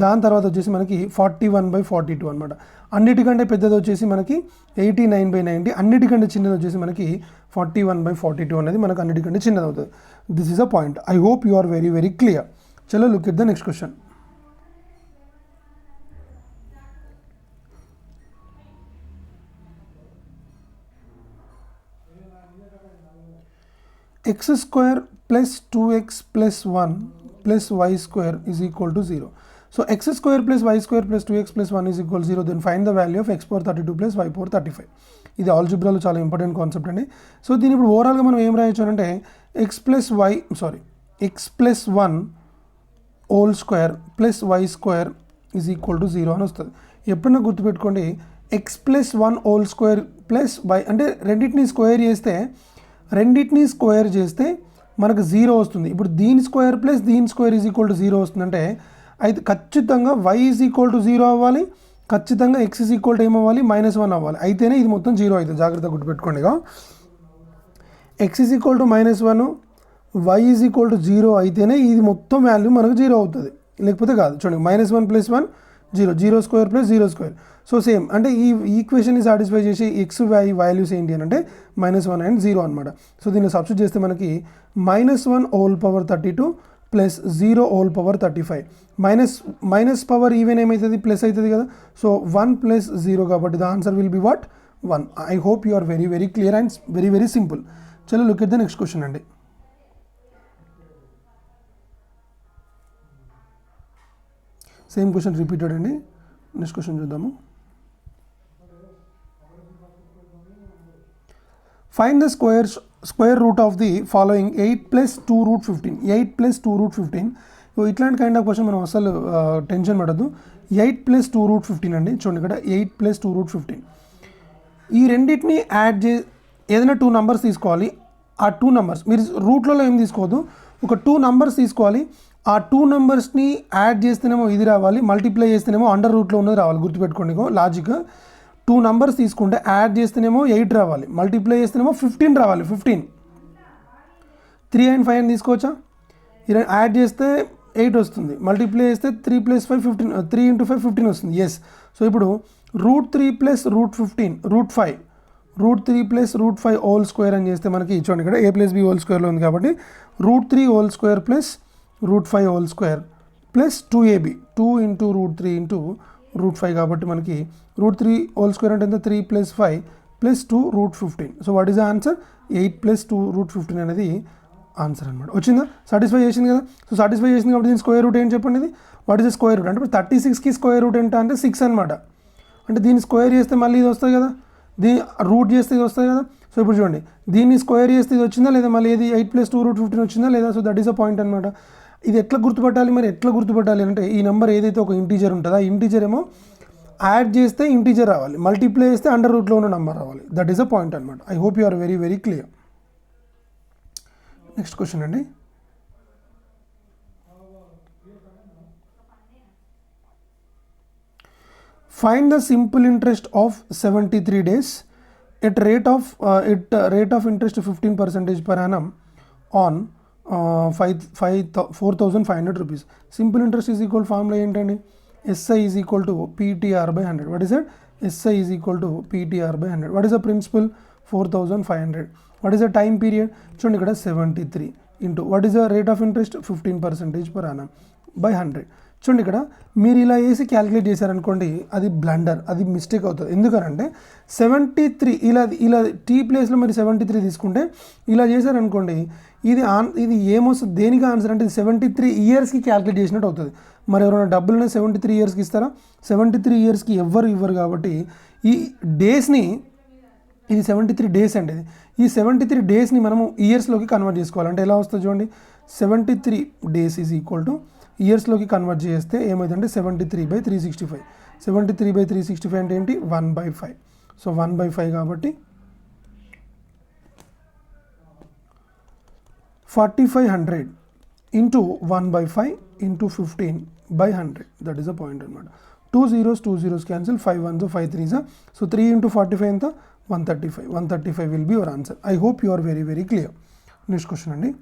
దాని తర్వాత వచ్చేసి మనకి 41/42 అనమాట. అన్నిటికంటే పెద్దది వచ్చేసి మనకి 89/90, అన్నిటికంటే చిన్నది వచ్చేసి మనకి 41/42 అనేది మనకు అన్నిటికంటే చిన్నది అవుతుంది. This is a point. I hope you are very very clear. చలో look at the next question. x² + 2x + 1 + y² is equal to 0. So x² + y² + 2x + 1 is equal to 0. Then find the value of x^32 + y^35. ఇది ఆల్జిబ్రాలో చాలా important concept అండి. So దీని ఇప్పుడు ఓవరాల్గా మనం ఏం రాయొచ్చు అంటే x + 1 whole square + y² is equal to 0 అని వస్తుంది. ఎప్పుడైనా గుర్తుపెట్టుకోండి, x + 1 హోల్ స్క్వేర్ + y అంటే రెండింటిని స్క్వేర్ చేస్తే మనకు 0 వస్తుంది. ఇప్పుడు దీని స్క్వేర్ + దీని స్క్వేర్ is equal to 0 వస్తుందంటే అయితే ఖచ్చితంగా y is equal to 0 అవ్వాలి, ఖచ్చితంగా x is equal to ఏమవ్వాలి? -1 అవ్వాలి. అయితేనే ఇది మొత్తం 0 అవుతుంది. జాగ్రత్తగా గుర్తుపెట్టుకోండి. x is equal to -1, y is equal to 0 అయితేనే ఇది మొత్తం వాల్యూ మనకు 0 అవుతుంది, లేకపోతే కాదు. చూడండి -1 + 1 0, 0² + 0². సో సేమ్ అంటే ఈ ఈక్వేషన్ని సాటిస్ఫై చేసి x వాల్యూస్ ఏంటి అని అంటే -1 and 0 అనమాట. సో దీన్ని సబ్స్టిట్యూట్ చేస్తే మనకి -1 whole power 32 + 0 whole power 35. Minus power even ఏమవుతుంది? ప్లస్ అవుతుంది కదా. సో 1 + 0 కాబట్టి the answer will be what? 1. I hope you are very very clear and very very simple. చలో look at the next question అండి. Same question repeated అండి. Next question చూద్దాము. Find the square root of the following 8 + 2 √15. 8 + 2 √15. ఇట్లాంటి kind of question మనం అసలు tension పడద్దు. 8 + 2 √15 అండి. చూడండి ఇక్కడ 8 + 2 √15. ఈ రెండింటిని యాడ్ ఏదైనా 2 నంబర్స్ తీసుకోవాలి. ఆ 2 నంబర్స్ మీరు రూట్లలో ఏం తీసుకోవద్దు, ఒక 2 నంబర్స్ తీసుకోవాలి. ఆ 2 నంబర్స్ని యాడ్ చేస్తేనేమో ఇది రావాలి, మల్టిప్లై చేస్తేనేమో అండర్ రూట్లో ఉన్నది రావాలి. గుర్తుపెట్టుకోండి లాజిక్. 2 నంబర్స్ తీసుకుంటే యాడ్ చేస్తేనేమో 8 రావాలి, మల్టిప్లై చేస్తేనేమో 15 రావాలి. 15 3 and 5 అని తీసుకోవచ్చా? యాడ్ చేస్తే 8 వస్తుంది, మల్టిప్లై చేస్తే 3 + 5 15, 3 × 5 15 వస్తుంది. ఎస్. సో ఇప్పుడు √3 + √15 √5, √3 + √5 హోల్ స్క్వేర్ అని చేస్తే మనకి చూడండి ఇక్కడ a + b హోల్ స్క్వేర్లో ఉంది కాబట్టి √3 whole square + √5 whole square + 2ab, 2 × √3 × √5 కాబట్టి మనకి √3 హోల్ స్క్వేర్ అంటే ఎంత? 3 + 5 + 2 √15. So what is the answer? 8 + 2 √15 అనేది ఆన్సర్ అనమాట. వచ్చిందా? సాటిస్ఫై చేసింది కదా. సో సాటిస్ఫై చేసింది కాబట్టి దీని స్క్వేర్ రూట్ ఏంటి చెప్పండి? ఇది what is the square route అంటే ఇప్పుడు 36కి స్క్వేర్ రూట్ ఎంత అంటే 6 అనమాట. అంటే దీన్ని స్క్వేర్ చేస్తే మళ్ళీ ఇది వస్తుంది కదా, దీన్ని రూట్ చేస్తే ఇది వస్తుంది కదా. సో ఇప్పుడు చూడండి, దీన్ని స్క్వేర్ చేస్తే ఇది వచ్చిందా లేదా, మళ్ళీ ఇది 8 + 2√15 వచ్చిందా లేదా. So that is a point అనమాట. ఇది ఎట్లా గుర్తుపట్టాలి మరి, ఎట్లా గుర్తుపట్టాలి అంటే ఈ నెంబర్ ఏదైతే ఒక ఇంటీజర్ ఉంటుందో ఆ ఇంటీజర్ ఏమో యాడ్ చేస్తే ఇంటీజర్ రావాలి, మల్టిప్లై చేస్తే అండర్ రూట్లో ఉన్న నెంబర్ రావాలి. దట్ ఈస్ అ పాయింట్ అనమాట. I hope you are very very clear. Next question అండి. Find the simple interest of 73 days at rate of interest 15% per annum on 4,500 rupees. Simple interest is equal formula ఏంటండి, SI is equal to PTR/100. What is it? SI is equal to PTR/100. What is the principal? 4,500. What is the time period? చూడండి ఇక్కడ 73 into what is the rate of interest? 15% per annum by 100. చూడండి ఇక్కడ మీరు ఇలా వేసి calculate చేశారనుకోండి, అది blunder, అది మిస్టేక్ అవుతుంది. ఎందుకనంటే 73 ఇలా టీ ప్లేస్లో మరి 73 తీసుకుంటే ఇలా చేశారనుకోండి, ఇది ఏమొస్తుంది, దేనికి ఆన్సర్ అంటే 73 ఇయర్స్కి క్యాలిక్యులేట్ చేసినట్టు అవుతుంది. మరి ఎవరైనా డబ్బులు 73 ఇయర్స్కి ఇస్తారా? 73 ఇయర్స్కి ఎవ్వరు ఇవ్వరు. కాబట్టి ఈ డేస్ని, ఇది 73 డేస్ అండి, ఈ 73 డేస్ని మనము ఇయర్స్లోకి కన్వర్ట్ చేసుకోవాలి. అంటే ఎలా వస్తుంది చూడండి, 73 days ఈజ్ ఈక్వల్ టు ఇయర్స్లోకి కన్వర్ట్ చేస్తే ఏమైందంటే 73/365. 73/365 అంటే ఏంటి, 1/5. సో 1/5 కాబట్టి 4500 into 1/5 into 15/100. That is a point అనమాట. 2 zeros cancel, 5 1s 5 3s. So 3 into 45 ఎంత, 135. 135 will be your answer. I hope you are very very clear. Next question అండి.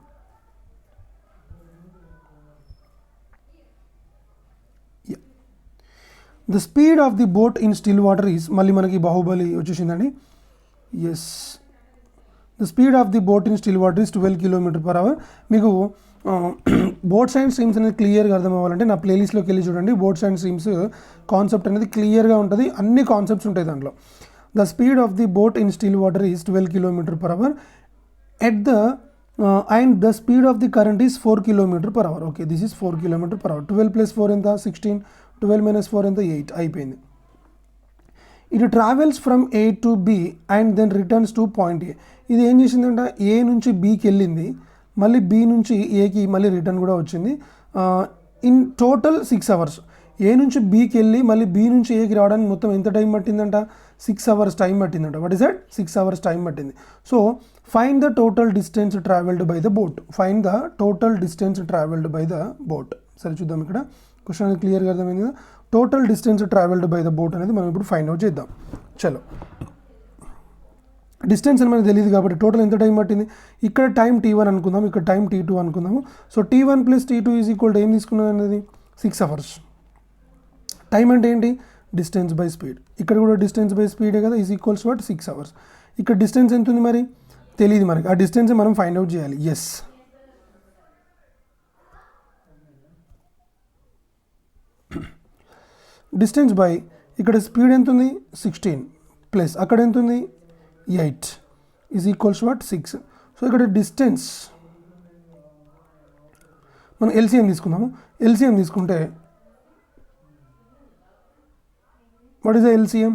The speed of the boat in still water is, మళ్ళీ మనకి బాహుబలి వచ్చేసిందండి. Yes, the speed of the boat in still water is 12 km/h. మీకు boats and streams అనేది క్లియర్గా అర్థం అవ్వాలంటే నా ప్లేలిస్ట్లోకి వెళ్ళి చూడండి. బోట్స్ అండ్ స్ట్రీమ్స్ కాన్సెప్ట్ అనేది క్లియర్గా ఉంటుంది, అన్ని కాన్సెప్ట్స్ ఉంటాయి దాంట్లో. The speed of the boat in still water is 12 km/h at the and the speed of the current is 4 km/h. Okay, this is 4 km/h. 12 + 4 ఎంత, 16. 12 - 4 ఎంత, 8 అయిపోయింది. It travels from A to B and then returns to point A. ఇది ఏం చేసిందంట, A నుంచి Bకి వెళ్ళింది, మళ్ళీ B నుంచి Aకి మళ్ళీ రిటర్న్ కూడా వచ్చింది. In total 6 hours. A నుంచి Bకి వెళ్ళి మళ్ళీ B నుంచి Aకి రావడానికి మొత్తం ఎంత టైం పట్టిందంట, 6 hours టైం పట్టిందంట. What is that, 6 hours time పట్టింది. So find the total distance travelled by the boat. Find the total distance travelled by the boat. సరే చూద్దాం, ఇక్కడ క్వశ్చన్ అనేది క్లియర్గా అర్థమైంది కదా. Total distance travelled by the boat అనేది మనం ఇప్పుడు ఫైండ్ అవుట్ చేద్దాం. చలో, డిస్టెన్స్ అని మనకు తెలియదు కాబట్టి టోటల్ ఎంత టైం పట్టింది, ఇక్కడ టైం T1 అనుకుందాం, ఇక్కడ టైం T2 అనుకుందాము. So T1 + T2 is equal to ఏం తీసుకున్నది అనేది 6 hours. టైం అంటే ఏంటి, డిస్టెన్స్ బై స్పీడ్. ఇక్కడ కూడా డిస్టెన్స్ బై స్పీడే కదా, ఈజ్ ఈక్వల్స్ వాట్ 6 hours. ఇక్కడ డిస్టెన్స్ ఎంత ఉంది మరి తెలియదు మనకి, ఆ డిస్టెన్స్ మనం ఫైండ్ అవుట్ చేయాలి. ఎస్, డిస్టెన్స్ బై ఇక్కడ స్పీడ్ ఎంత ఉంది 16 ప్లస్ అక్కడ ఎంత ఉంది 8 ఈజ్ ఈక్వల్స్ వాట్ 6. సో ఇక్కడ డిస్టెన్స్ మనం ఎల్సిఎం తీసుకుందాము. ఎల్సిఎం తీసుకుంటే what is the LCM?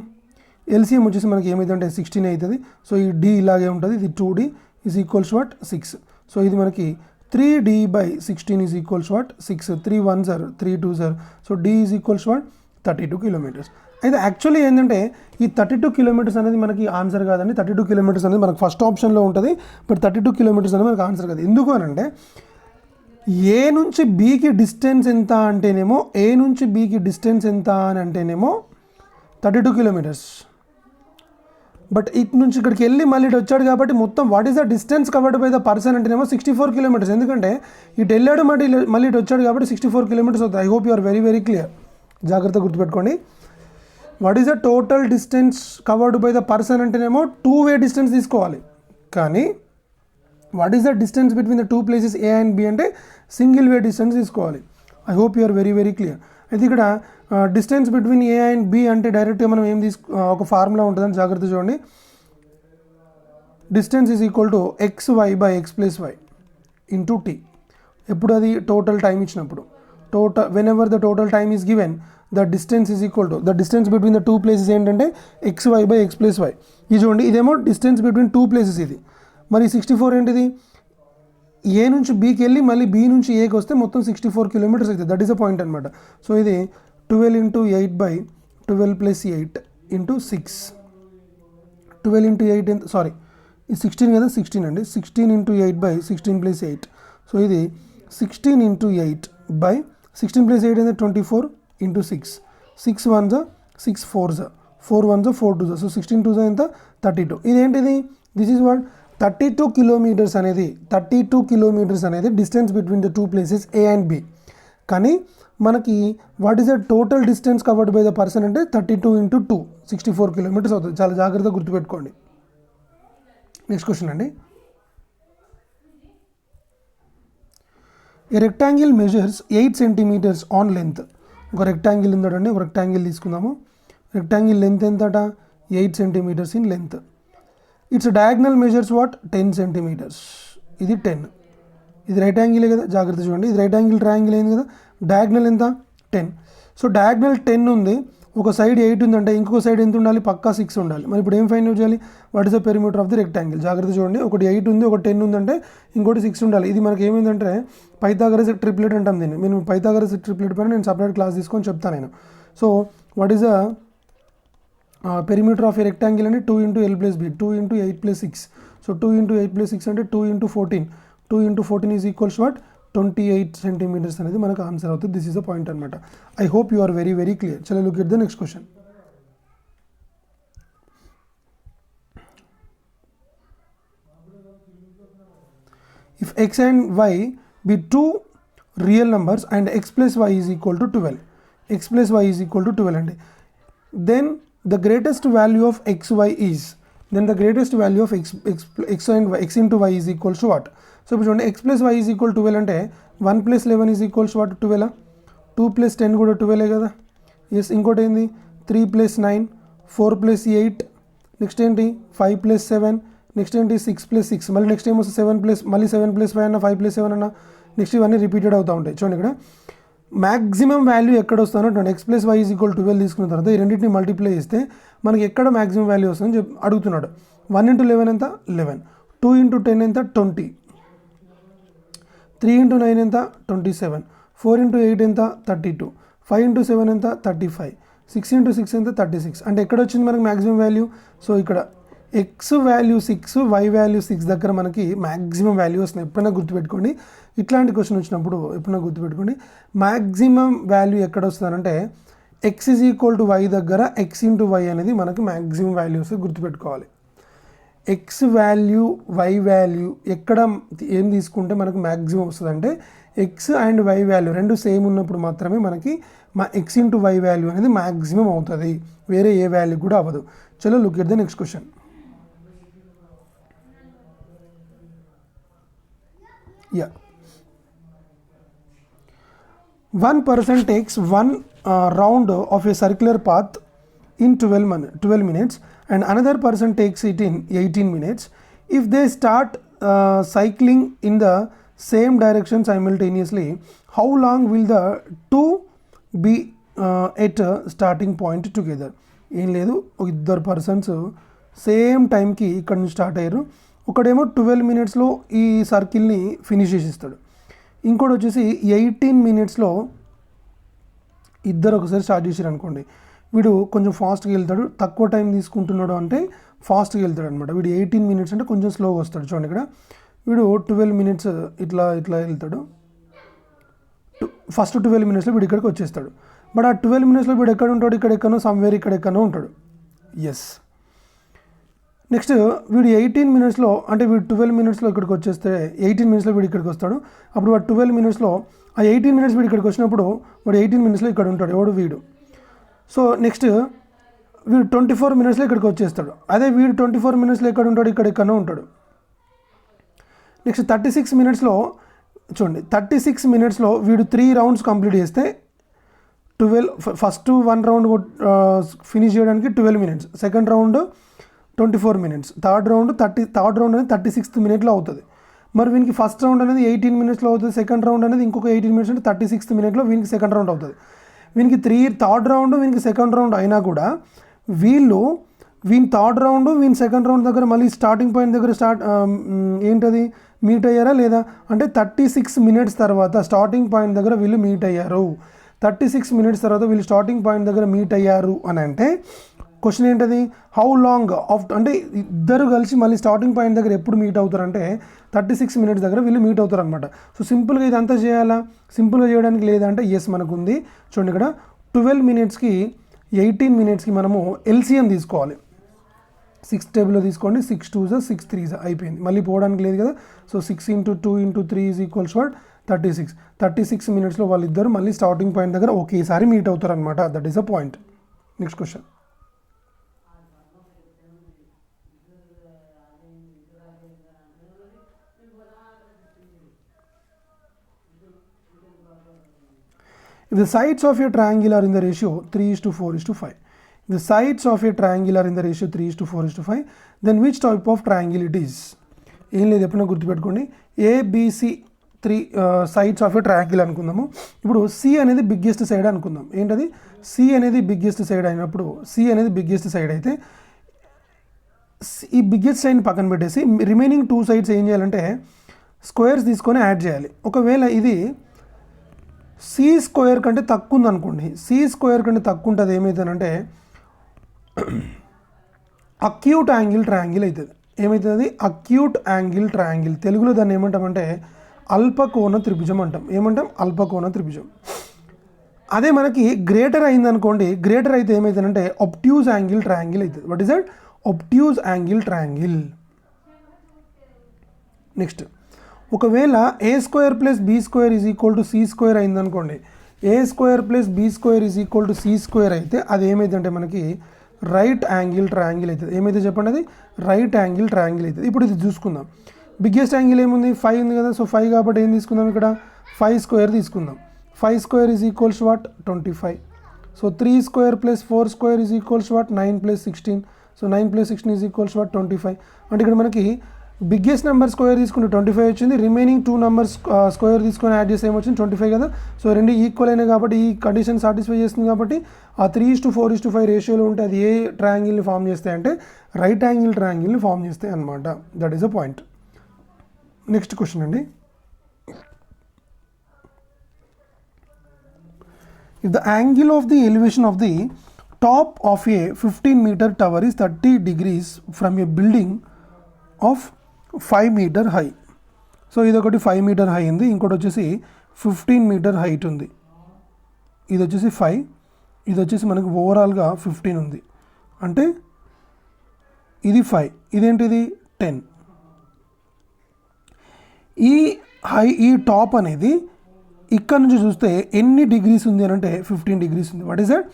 LCM వచ్చేసి మనకి ఏమైందంటే 16 అవుతుంది. సో ఈ D ఇలాగే ఉంటుంది, ఇది 2D is equals what 6. So ఇది మనకి 3D/16 is equals what 6. 3 1s are 3 2s are. So D is equals what 32 kilometers. అయితే యాక్చువల్లీ ఏంటంటే ఈ 32 kilometers అనేది మనకి ఆన్సర్ కాదండి. 32 kilometers అనేది మనకు ఫస్ట్ ఆప్షన్లో ఉంటుంది, బట్ 32 kilometers అనేది మనకు ఆన్సర్ కాదు. ఎందుకు అని అంటే A నుంచి Bకి డిస్టెన్స్ ఎంత అంటేనేమో, A నుంచి Bకి డిస్టెన్స్ ఎంత అని అంటేనేమో 32 kilometers. బట్ ఇటు నుంచి ఇక్కడికి వెళ్ళి మళ్ళీ ఇటు వచ్చాడు కాబట్టి మొత్తం what is the distance covered by the person అంటేనేమో 64 kilometers. ఎందుకంటే ఇటు వెళ్ళాడు మళ్ళీ ఇటు వచ్చాడు కాబట్టి 64 kilometers అవుతుంది. I hope you are very very clear. జాగ్రత్త గుర్తుపెట్టుకోండి. What is the total distance covered by the person అంటేనేమో 2-way డిస్టెన్స్ తీసుకోవాలి, కానీ what is the distance between the 2 places A and B అంటే సింగిల్ వే డిస్టెన్స్ తీసుకోవాలి. I hope you are very very clear. అయితే ఇక్కడ distance between A and B అంటే డైరెక్ట్గా మనం ఏం ఒక ఫార్ములా ఉంటుందని జాగ్రత్త చూడండి. Distance is equal to XY/X + Y into T. ఎప్పుడు అది టోటల్ టైం ఇచ్చినప్పుడు total, whenever the total time is given, the distance is equal to, the distance between the two places ఏంటంటే xy by x plus y. ఇది చూడండి, ఇదేమో distance between two places ఇది. మరి 64 ఏంటిది, ఏ నుంచి బీకి వెళ్ళి మళ్ళీ బీ నుంచి ఏకి వస్తే మొత్తం 64 కిలోమీటర్స్ అవుతుంది. దట్ ఈస్ అ పాయింట్ అనమాట. సో ఇది 12 into 8 by 12 plus 8 into 6. 12 into 8 sorry ఇది 16 కదా, 16 అండి. 16 into 8 by 16 plus 8. సో ఇది 16 into 8 by 16 plus 8 అంటే 24 into 6. 6 1s 6 4s 4 1s 4 2s. So 16 2s ఎంత 32. ఇదేంటిది, దిస్ ఈజ్ వాట్ 32 కిలోమీటర్స్ అనేది, 32 కిలోమీటర్స్ అనేది distance between the two places A and B. కానీ మనకి what is the total distance covered by the person అంటే 32 into 2 64 kilometres అవుతుంది. చాలా జాగ్రత్తగా గుర్తుపెట్టుకోండి. నెక్స్ట్ క్వశ్చన్ అండి. A rectangle measures 8 centimetres on length. ఒక రెక్టాంగిల్ ఉందండి, ఒక రెక్టాంగిల్ తీసుకుందాము. రెక్టాంగిల్ లెంత్ ఎంతట 8 centimetres in length. Its diagonal measures what 10 centimetres. ఇది 10. ఇది రైట్ యాంగిలే కదా, జాగ్రత్త చూడండి. ఇది రైట్ యాంగిల్ ట్రయాంగిల్ అయింది కదా, డయాగ్నల్ ఎంత 10. సో డయాగ్నల్ 10 ఉంది, ఒక సైడ్ 8 ఉందంటే ఇంకొక సైడ్ ఎంత ఉండాలి, పక్కా 6 ఉండాలి. మరి ఇప్పుడు ఏం ఫైండ్ అవుట్ చేయాలి, what is the perimeter of the rectangle. జాగ్రత్త చూడండి, ఒకటి 8 ఉంది, ఒక 10 ఉందంటే ఇంకోటి 6 ఉండాలి. ఇది మనకి ఏమైందంటే పైథాగరస్ ట్రిప్లెట్ అంటాం దీన్ని. నేను పైథాగరస్ ట్రిప్లెట్ పైన నేను సపరేట్ క్లాస్ తీసుకొని చెప్తాను నేను. So what is the perimeter of a rectangle అంటే 2 into L plus B, 2 into 8 plus 6. So 2 into 8 plus 6 అంటే 2 into 14. 2 into 14 is equals what 28 centimetres అనేది మనకు ఆన్సర్ అవుతుంది. దిస్ ఈస్ ద పాయింట్ అనమాట. I hope you are very very clear. చలో look at the next question. If x and y be two real numbers and x plus y is equal to 12, x plus y is equal to 12 అండి, then the greatest value of xy is, then the greatest value of x and y, x into y is equals to what. So ఇప్పుడు చూడండి, x plus y is equal to 12 అంటే 1 plus 11 is equals to what 12. 2 plus 10 కూడా 12 కదా. Yes, ఇంకోటి ఏంది 3 plus 9, 4 plus 8, next ఏంటి 5 plus 7, next ఏంటి 6 plus 6, మళ్ళీ నెక్స్ట్ ఏం వస్తుంది 7 plus, మళ్ళీ 7 plus 5 అన్న, 5 plus 7 అన్న, నెక్స్ట్ ఇవన్నీ రిపీటెడ్ అవుతూ ఉంటాయి. చూడండి ఇక్కడ మ్యాక్సిమం వాల్యూ ఎక్కడ వస్తుందో x plus y is equal 12 తీసుకున్న తర్వాత ఈ రెండింటిని మల్టిప్లై చేస్తే మనకి ఎక్కడ మ్యాక్సిమం వాల్యూ వస్తుందని అడుగుతున్నాడు. 1 into 11 ఎంత 11, 2 into 10 ఎంత 20, 3 into 9 ఎంత 27, 4 into 8 ఎంత 32, 5 into 7 ఎంత 35, 6 into 6 ఎంత 36. అంటే ఎక్కడ వచ్చింది మనకి మ్యాక్సిమం వాల్యూ. సో ఇక్కడ ఎక్స్ వాల్యూ 6, వై వాల్యూ 6 దగ్గర మనకి మ్యాక్సిమం వాల్యూ వస్తుంది. ఎప్పుడైనా గుర్తుపెట్టుకోండి, ఇట్లాంటి క్వశ్చన్ వచ్చినప్పుడు ఎప్పుడైనా గుర్తుపెట్టుకోండి, మ్యాక్సిమం వాల్యూ ఎక్కడ వస్తుందంటే x is equal to y దగ్గర ఎక్స్ ఇంటూ వై అనేది మనకి మ్యాక్సిమం వాల్యూ వస్తుంది. గుర్తుపెట్టుకోవాలి, ఎక్స్ వాల్యూ వై వాల్యూ ఎక్కడ ఏం తీసుకుంటే మనకు మ్యాక్సిమం వస్తుంది అంటే ఎక్స్ అండ్ వై వాల్యూ రెండు సేమ్ ఉన్నప్పుడు మాత్రమే మనకి మా ఎక్స్ ఇంటూ వై వాల్యూ అనేది మ్యాక్సిమం అవుతుంది, వేరే ఏ వాల్యూ కూడా అవ్వదు. చలో look at the next question. Yeah, one person takes one round of a circular path in 12 minutes and another person takes it in 18 minutes. If they start cycling in the same direction simultaneously, how long will the two be at a starting point together? ఏం లేదు, ఇద్దరు persons same టైంకి ఇక్కడ నుంచి start అయ్యారు. ఒకడేమో 12 మినిట్స్లో ఈ సర్కిల్ని ఫినిష్ చేసిస్తాడు, ఇంకోటి వచ్చేసి 18 మినిట్స్లో. ఇద్దరు ఒకసారి స్టార్ట్ చేసారు అనుకోండి, వీడు కొంచెం ఫాస్ట్గా వెళ్తాడు, తక్కువ టైం తీసుకుంటున్నాడు అంటే ఫాస్ట్గా వెళ్తాడు అనమాట. వీడు 18 మినిట్స్ అంటే కొంచెం స్లోగా వస్తాడు. చూడండి ఇక్కడ వీడు 12 మినిట్స్ ఇట్లా వెళ్తాడు. ఫస్ట్ 12 మినిట్స్లో వీడు ఇక్కడికి వచ్చేస్తాడు. బట్ ఆ 12 మినిట్స్లో వీడు ఎక్కడ ఉంటాడు, ఇక్కడెక్కనో సమ్వేర్ ఇక్కడెక్కనో ఉంటాడు. ఎస్, నెక్స్ట్ వీడు 18 మినిట్స్లో అంటే వీడు 12 మినిట్స్లో ఇక్కడికి వచ్చేస్తే 18 మినిట్స్లో వీడు ఇక్కడికి వస్తాడు. అప్పుడు వాడు 12 మినిట్స్లో ఆ 18 మినిట్స్ వీడు ఇక్కడికి వచ్చినప్పుడు వాడు 18 మినిట్స్లో ఇక్కడ ఉంటాడు, ఎవడు వీడు. సో నెక్స్ట్ వీడు 24 మినిట్స్లో ఇక్కడికి వచ్చేస్తాడు. అదే వీడు 24 మినిట్స్లో ఎక్కడ ఉంటాడు, ఇక్కడ ఎక్కడో ఉంటాడు. నెక్స్ట్ 36 మినిట్స్లో చూడండి, 36 మినిట్స్లో వీడు 3 రౌండ్స్ కంప్లీట్ చేస్తే 12 ఫస్ట్ 1 రౌండ్ ఫినిష్ చేయడానికి 12 minutes, second round 24 minutes, third round అనేది 36th మినిట్లో అవుతుంది. మరి వీనికి ఫస్ట్ రౌండ్ అనేది 18 మినిట్స్లో అవుతుంది, సెకండ్ రౌండ్ అనేది ఇంకొక 18 మినిట్స్ అంటే 36th మినిట్లో వీనికి సెకండ్ రౌండ్ అవుతుంది. వీనికి థర్డ్ రౌండ్ వీనికి సెకండ్ రౌండ్ అయినా కూడా వీని థర్డ్ రౌండ్ వీని సెకండ్ రౌండ్ దగ్గర మళ్ళీ స్టార్టింగ్ పాయింట్ దగ్గర ఏంటది మీట్ అయ్యారా లేదా అంటే 36 మినిట్స్ తర్వాత స్టార్టింగ్ పాయింట్ దగ్గర వీళ్ళు మీట్ అయ్యారు. 36 మినిట్స్ తర్వాత వీళ్ళు స్టార్టింగ్ పాయింట్ దగ్గర మీట్ అయ్యారు అని అంటే క్వశ్చన్ ఏంటది, హౌ లాంగ్ అంటే ఇద్దరు కలిసి మళ్ళీ స్టార్టింగ్ పాయింట్ దగ్గర ఎప్పుడు మీట్ అవుతారంటే 36 మినిట్స్ దగ్గర వీళ్ళు మీట్ అవుతారు అనమాట. సో సింపుల్గా ఇదంతా చేయాలా, సింపుల్గా చేయడానికి లేదంటే ఎస్ మనకు ఉంది. చూడండి ఇక్కడ 12 మినిట్స్కి 18 మినిట్స్కి మనము ఎల్సిఎం తీసుకోవాలి. 6 టేబుల్లో తీసుకోండి, 6 2s 6 3s అయిపోయింది, మళ్ళీ పోవడానికి లేదు కదా. సో 6 × 2 × 3 = 36. 36 మినిట్స్లో వాళ్ళిద్దరు మళ్ళీ స్టార్టింగ్ పాయింట్ దగ్గర ఒకేసారి మీట్ అవుతారు అనమాట. That is a point. Next question. If the sides of a triangle are in the ratio 3:4:5, the sides of a triangle are in the ratio 3:4:5, then which type of triangle it is? ఏం లేదు, ఎప్పుడైనా గుర్తుపెట్టుకోండి. ABC 3 sides of a triangle అనుకుందాము. ఇప్పుడు C అనేది biggest side అనుకుందాం. ఏంటది, C అనేది బిగ్గెస్ట్ సైడ్ అయినప్పుడు సి అనేది బిగ్గెస్ట్ సైడ్ అయితే ఈ బిగ్గెస్ట్ సైడ్ని పక్కన పెట్టేసి రిమైనింగ్ 2 సైడ్స్ ఏం చేయాలంటే స్క్వేర్స్ తీసుకొని యాడ్ చేయాలి. ఒకవేళ ఇది సి స్క్వేర్ కంటే తక్కువ ఉంది అనుకోండి, సి స్క్వేర్ కంటే తక్కువ ఉంటుంది ఏమవుతుందంటే అక్యూట్ యాంగిల్ ట్రయాంగిల్ అవుతుంది. ఏమవుతుంది, అక్యూట్ యాంగిల్ ట్రయాంగిల్. తెలుగులో దాన్ని ఏమంటామంటే అల్పకోణ త్రిభుజం అంటాం. ఏమంటాం, అల్పకోణ త్రిభుజం. అదే మనకి గ్రేటర్ అయిందనుకోండి, గ్రేటర్ అయితే ఏమవుతుందంటే ఒబ్ట్యూజ్ యాంగిల్ ట్రయాంగిల్ అవుతుంది. What is that, obtuse angle triangle. Next, ఒకవేళ A square plus B square = C square అయిందనుకోండి, A square plus B square = C square అయితే అది ఏమైందంటే మనకి రైట్ యాంగిల్ ట్రయాంగిల్ అవుతుంది. ఏమైతే చెప్పండి, అది రైట్ యాంగిల్ ట్రయాంగిల్ అవుతుంది. ఇప్పుడు ఇది చూసుకుందాం. బిగ్గెస్ట్ యాంగిల్ ఏముంది, 5 ఉంది కదా. సో 5 కాబట్టి ఏం తీసుకుందాం, ఇక్కడ 5 స్క్వేర్ తీసుకుందాం. 5 square = 25. So 3 square plus 4 square = 9 + 16. So 9 + 16 = 25. అంటే ఇక్కడ మనకి బిగ్గెస్ట్ నెంబర్ స్క్వేర్ తీసుకుంటే 25 వచ్చింది. రిమైనింగ్ 2 నెంబర్స్ స్క్వేర్ తీసుకొని యాడ్ చేస్తే ఏమొచ్చింది, 25 కదా. సో రెండు ఈక్వల్ అయినాయి కాబట్టి ఈ కండిషన్ సాటిస్ఫై చేస్తుంది. కాబట్టి ఆ 3:4:5 రేషియోలో ఉంటే అది ఏ ట్రయాంగిల్ని ఫామ్ చేస్తాయి అంటే రైట్ యాంగిల్ ట్రయాంగిల్ని ఫామ్ చేస్తాయి అనమాట. That is a point. Next question అండి. If the angle of the elevation of the top of a 15-meter tower is 30 degrees from a building of 5 meter high. So ఇదొకటి 5 meter high ఉంది, ఇంకోటి వచ్చేసి 15 meter height ఉంది. ఇది వచ్చేసి 5, ఇది వచ్చేసి మనకు ఓవరాల్గా 15 ఉంది. అంటే ఇది 5, ఇదేంటిది 10. ఈ టాప్ అనేది ఇక్కడ నుంచి చూస్తే ఎన్ని డిగ్రీస్ ఉంది అని అంటే 15 degrees ఉంది. వాట్ ఈస్ దట్,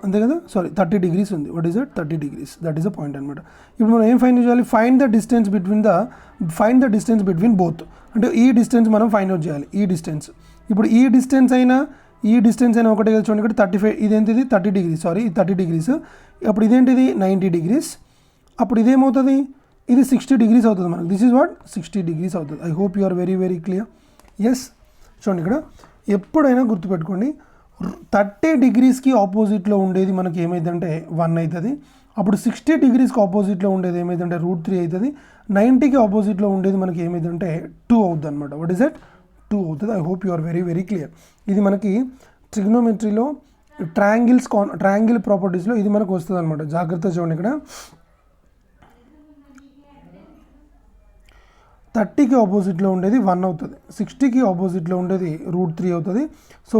అంతే కదా, సారీ 30 degrees ఉంది. What is that, 30 degrees. That is a point అనమాట. ఇప్పుడు మనం ఏం ఫైండ్ చేయాలి, find the distance between both. అంటే ఈ డిస్టెన్స్ మనం ఫైండ్ అవుట్ చేయాలి. ఈ డిస్టెన్స్, ఇప్పుడు ఈ డిస్టెన్స్ అయినా ఒకటే కదా. చూడండి ఇక్కడ 35, ఇదేంటిది 30 degrees, సారీ 30 degrees. అప్పుడు ఇదేంటిది 90 degrees. అప్పుడు ఇదేమవుతుంది, ఇది 60 degrees అవుతుంది మనకు. దిస్ ఈజ్ వాట్, 60 degrees అవుతుంది. I hope you are very very clear. Yes, చూడండి ఇక్కడ ఎప్పుడైనా గుర్తుపెట్టుకోండి, 30 degreesకి ఆపోజిట్లో ఉండేది మనకి ఏమైందంటే 1 అవుతుంది. అప్పుడు 60 degreesకి ఆపోజిట్లో ఉండేది ఏమైందంటే √3 అవుతుంది. 90కి ఆపోజిట్లో ఉండేది మనకి ఏమైందంటే 2 అవుతుంది అనమాట. వాట్ ఈస్ దట్, 2 అవుతుంది. I hope you are very very clear. ఇది మనకి ట్రిగ్నోమెట్రీలో ట్రయాంగిల్ ప్రాపర్టీస్లో ఇది మనకు వస్తుంది అనమాట. జాగ్రత్త చూడండి, ఇక్కడ 30కి ఆపోజిట్లో ఉండేది 1 అవుతుంది, 60కి ఆపోజిట్లో ఉండేది √3 అవుతుంది. సో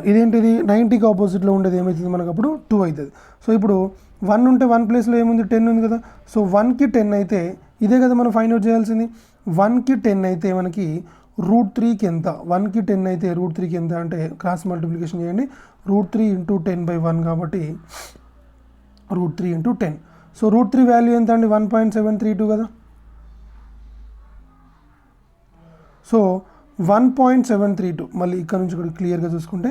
ఇదేంటిది 90కి ఆపోజిట్లో ఉండేది ఏమవుతుంది మనకు అప్పుడు 2 అవుతుంది. సో ఇప్పుడు 1 ఉంటే 1 ప్లేస్లో ఏముంది, 10 ఉంది కదా. సో 1కి 10 అయితే ఇదే కదా మనం ఫైండ్ అవుట్ చేయాల్సింది. 1కి 10 అయితే మనకి √3కి ఎంత, 1కి 10 అయితే √3కి ఎంత అంటే క్రాస్ మల్టిప్లికేషన్ చేయండి. √3 × 10/1 కాబట్టి √3 × 10. సో √3 వాల్యూ ఎంత అండి, 1.732 కదా. సో 1.732, మళ్ళీ ఇక్కడ నుంచి కూడా క్లియర్గా చూసుకుంటే